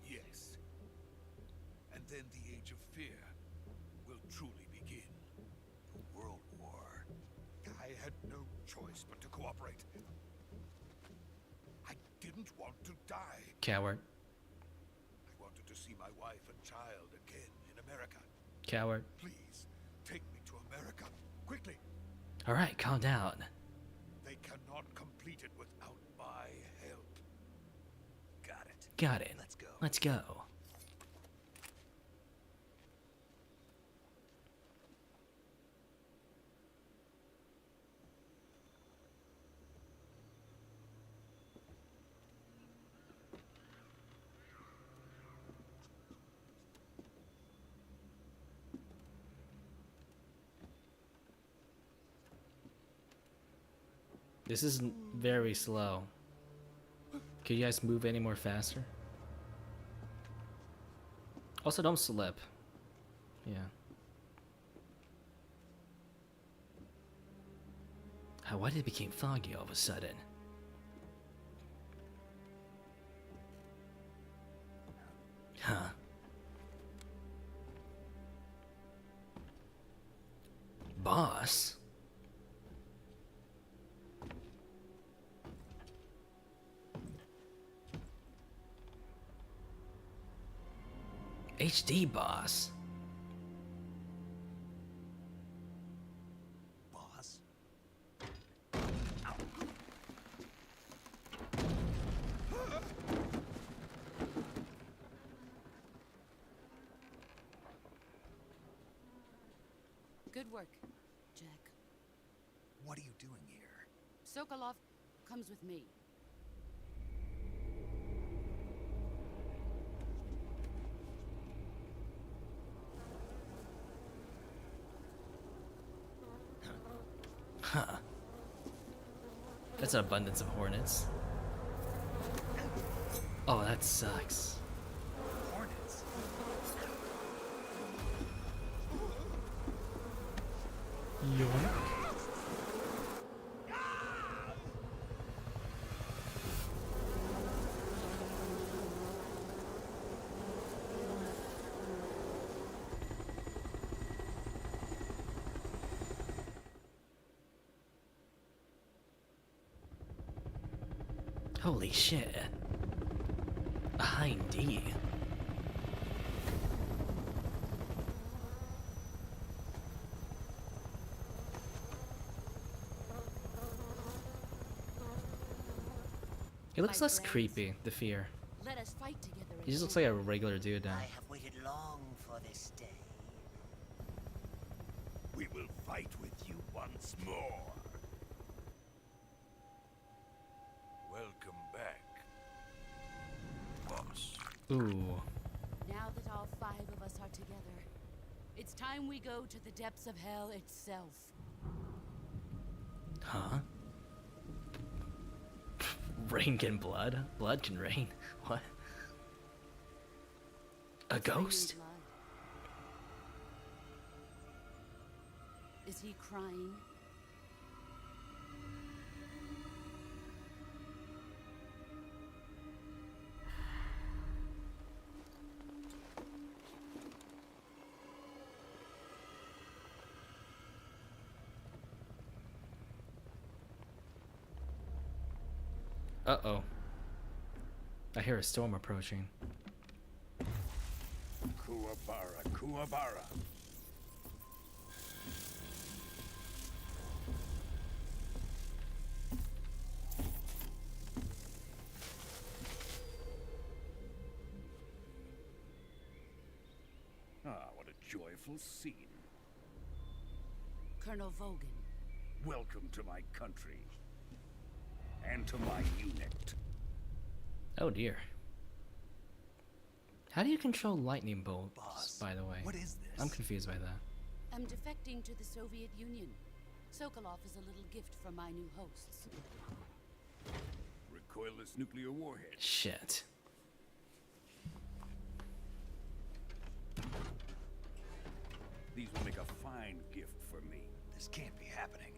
Yes. And then the Age of Fear will truly begin. The World War. I had no choice but to cooperate. I didn't want to die. Coward. I wanted to see my wife and child again in America. Coward. Please, take me to America. Quickly. Alright, calm down. They cannot complete it without my help. Got it. Got it. Let's go. Let's go. This is very slow. Could you guys move any more faster? Also, don't slip. Yeah. Why did it become foggy all of a sudden? Huh. Boss? HD boss. Boss. Good work, Jack. What are you doing here? Sokolov comes with me. Huh. That's an abundance of hornets. Oh, that sucks. Hornets. Yoink. Holy shit. A high D. He looks My less friends, creepy, the fear. Let us fight together. He just looks like a regular dude now. I have waited long for this day. We will fight with you once more. Welcome back, boss. Ooh. Now that all 5 of us are together, it's time we go to the depths of hell itself. Huh? Rain can blood? Blood can rain? What? A It's raining ghost? blood. Is he crying? Uh-oh. I hear a storm approaching. Kuwabara, Kuwabara. Ah, what a joyful scene. Colonel Vogan. Welcome to my country. And to my unit. Oh dear. How do you control lightning bolts, Boss, by the way? what is this? I'm confused by that. I'm defecting to the Soviet Union. Sokolov is a little gift from my new hosts. Recoilless nuclear warhead. Shit. These will make a fine gift for me. This can't be happening.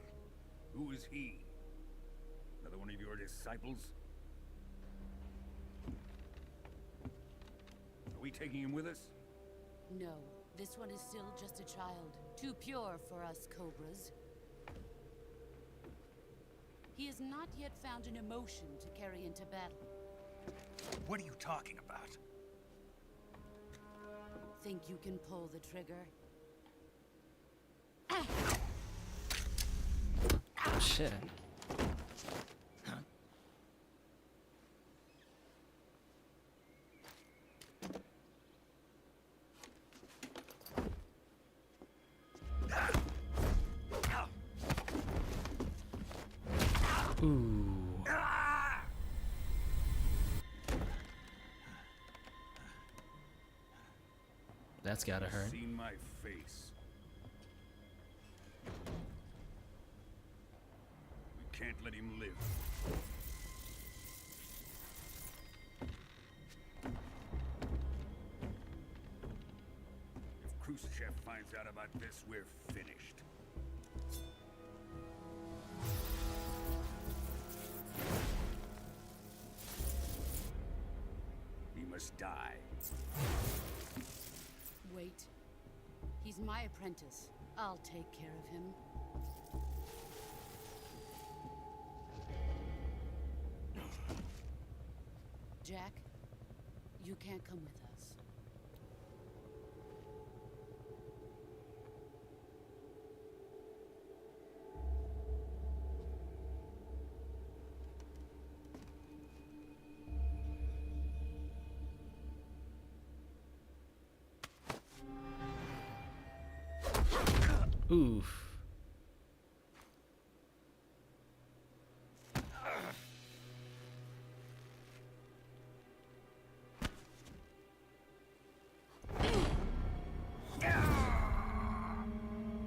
Who is he? Another one of your disciples? Are we taking him with us? No, this one is still just a child. Too pure for us Cobras. He has not yet found an emotion to carry into battle. What are you talking about? Think you can pull the trigger? Oh shit. Ooh. That's gotta hurt. Seen my face. We can't let him live. If Khrushchev finds out about this, we're finished. He must die. Wait. He's my apprentice. I'll take care of him. Jack, you can't come with us. Oof.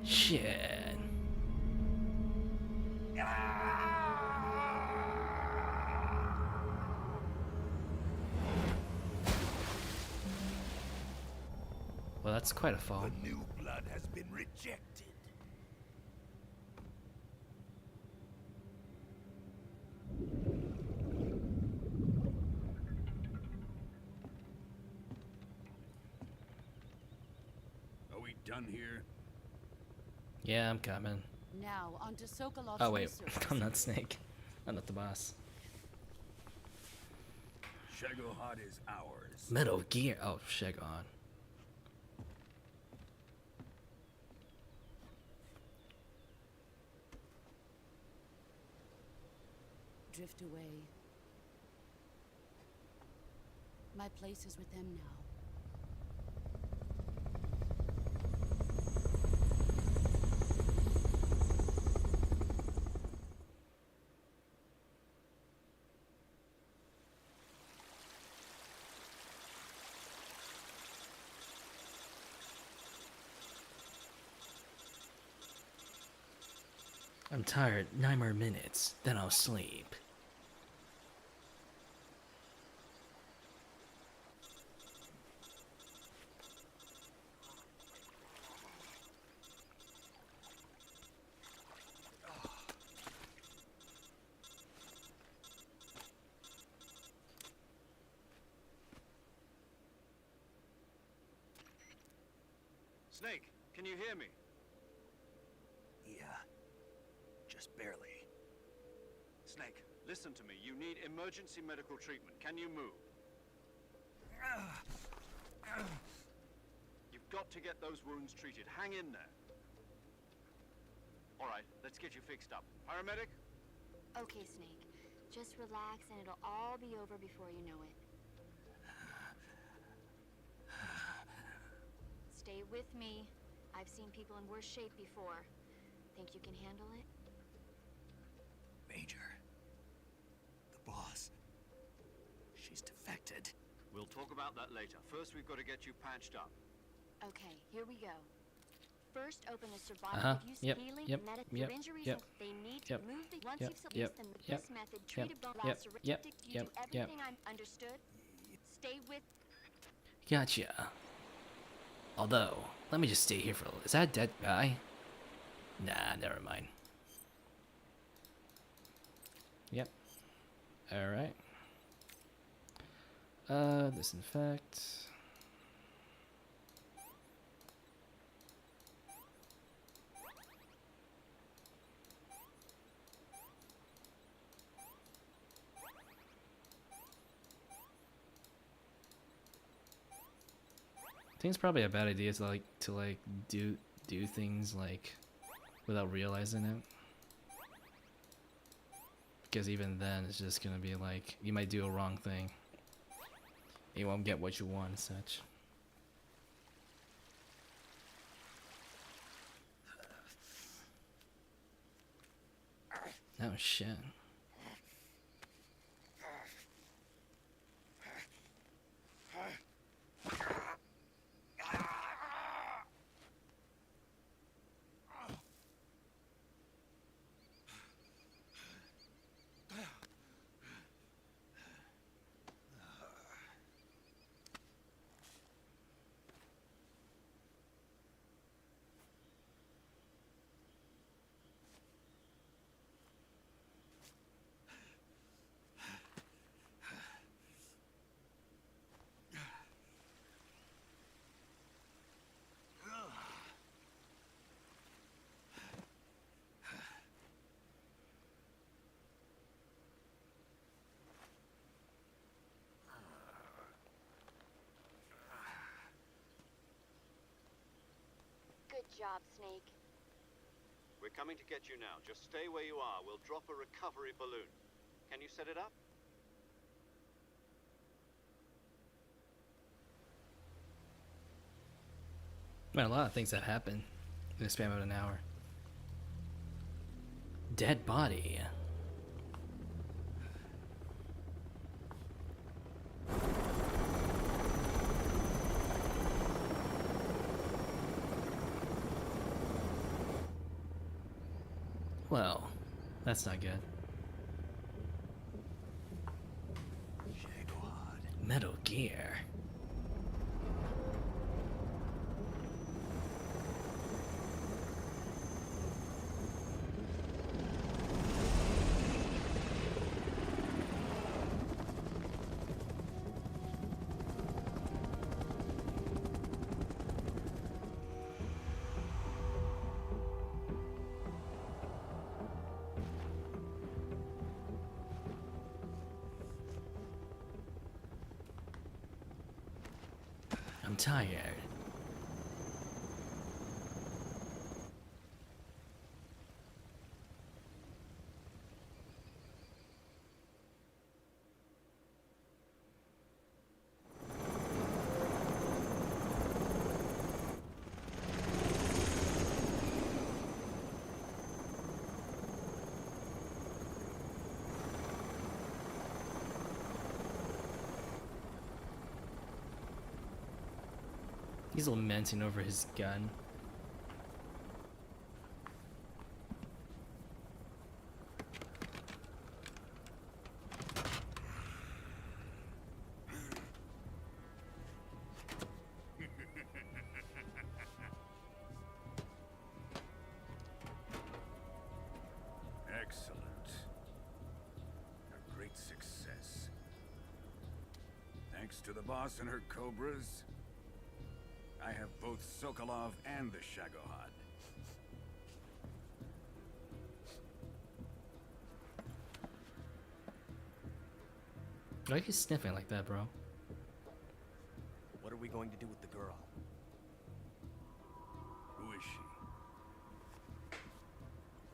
Shit. Well, that's quite a fall. The new blood has been rejected. Are we done here? Yeah, I'm coming. Now, on to Sokolov's Oh, wait. research. I'm not Snake. I'm not the boss. Shagohod is ours. Metal Gear. Oh, Shagon. Drift away. My place is with them now. I'm tired. 9 more minutes. Then I'll sleep. Snake, can you hear me? Yeah. Just barely. Snake, listen to me. You need emergency medical treatment. Can you move? You've got to get those wounds treated. Hang in there. All right, let's get you fixed up. Paramedic? Okay, Snake. Just relax and it'll all be over before you know it. Stay with me. I've seen people in worse shape before. Think you can handle it? Major. The boss. She's defected. We'll talk about that later. First, we've got to get you patched up. Okay, here we go. First, open the survival use healing your injuries. They need to move the once you've released them with this method, treat a bone laceration. You do everything I'm understood. Stay with. Gotcha. Although, let me just stay here for a little. Is that a dead guy? Nah, never mind. Yep. Alright. Disinfect. I think it's probably a bad idea to do things like without realizing it, because even then it's just gonna be like you might do a wrong thing, you won't get what you want and such. Oh shit. Good job, Snake. We're coming to get you now. Just stay where you are. We'll drop a recovery balloon. Can you set it up? Man, a lot of things have happened in the span of an hour. Dead body. Well, that's not good. Metal Gear. I'm tired. He's lamenting over his gun. Excellent. A great success. Thanks to the boss and her cobras, I have both Sokolov and the Shagohod. Why are you sniffing like that, bro? What are we going to do with the girl? Who is she?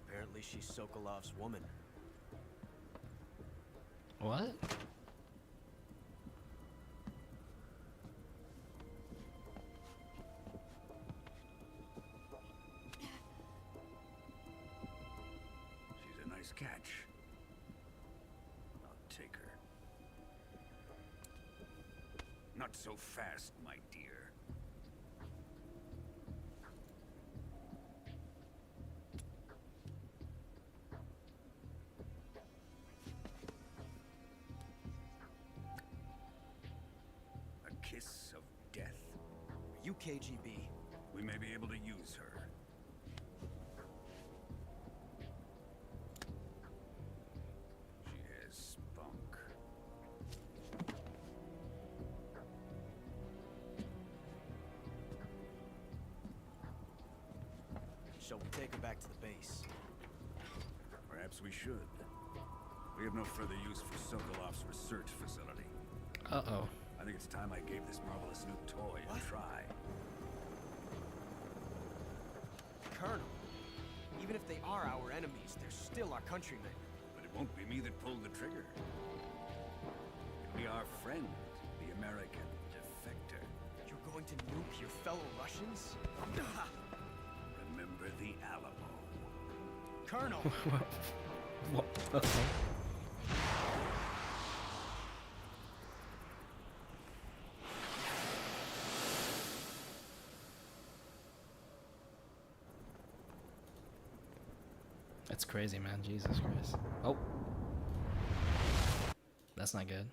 Apparently she's Sokolov's woman. What? She's a nice catch. I'll take her. Not so fast, my dear. A kiss of death. Are you KGB? We may be able to use her. Shall we take her back to the base? Perhaps we should. We have no further use for Sokolov's research facility. Uh-oh. I think it's time I gave this marvelous new toy a try. Colonel, even if they are our enemies, they're still our countrymen. But it won't be me that pulled the trigger. It'll be our friend, the American defector. You're going to nuke your fellow Russians? Remember the Alamo. Colonel! What the hell? That's crazy, man. Jesus Christ. Oh. That's not good.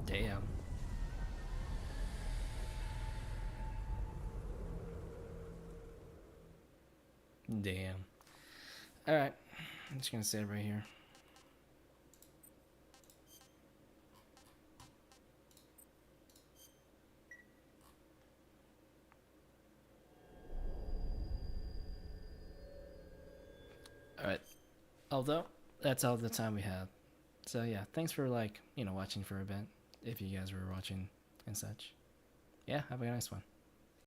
Damn. Damn. Alright. I'm just gonna save right here. Alright. Although, that's all the time we have. So yeah, thanks for watching for a bit. If you guys were watching and such. Yeah, have a nice one.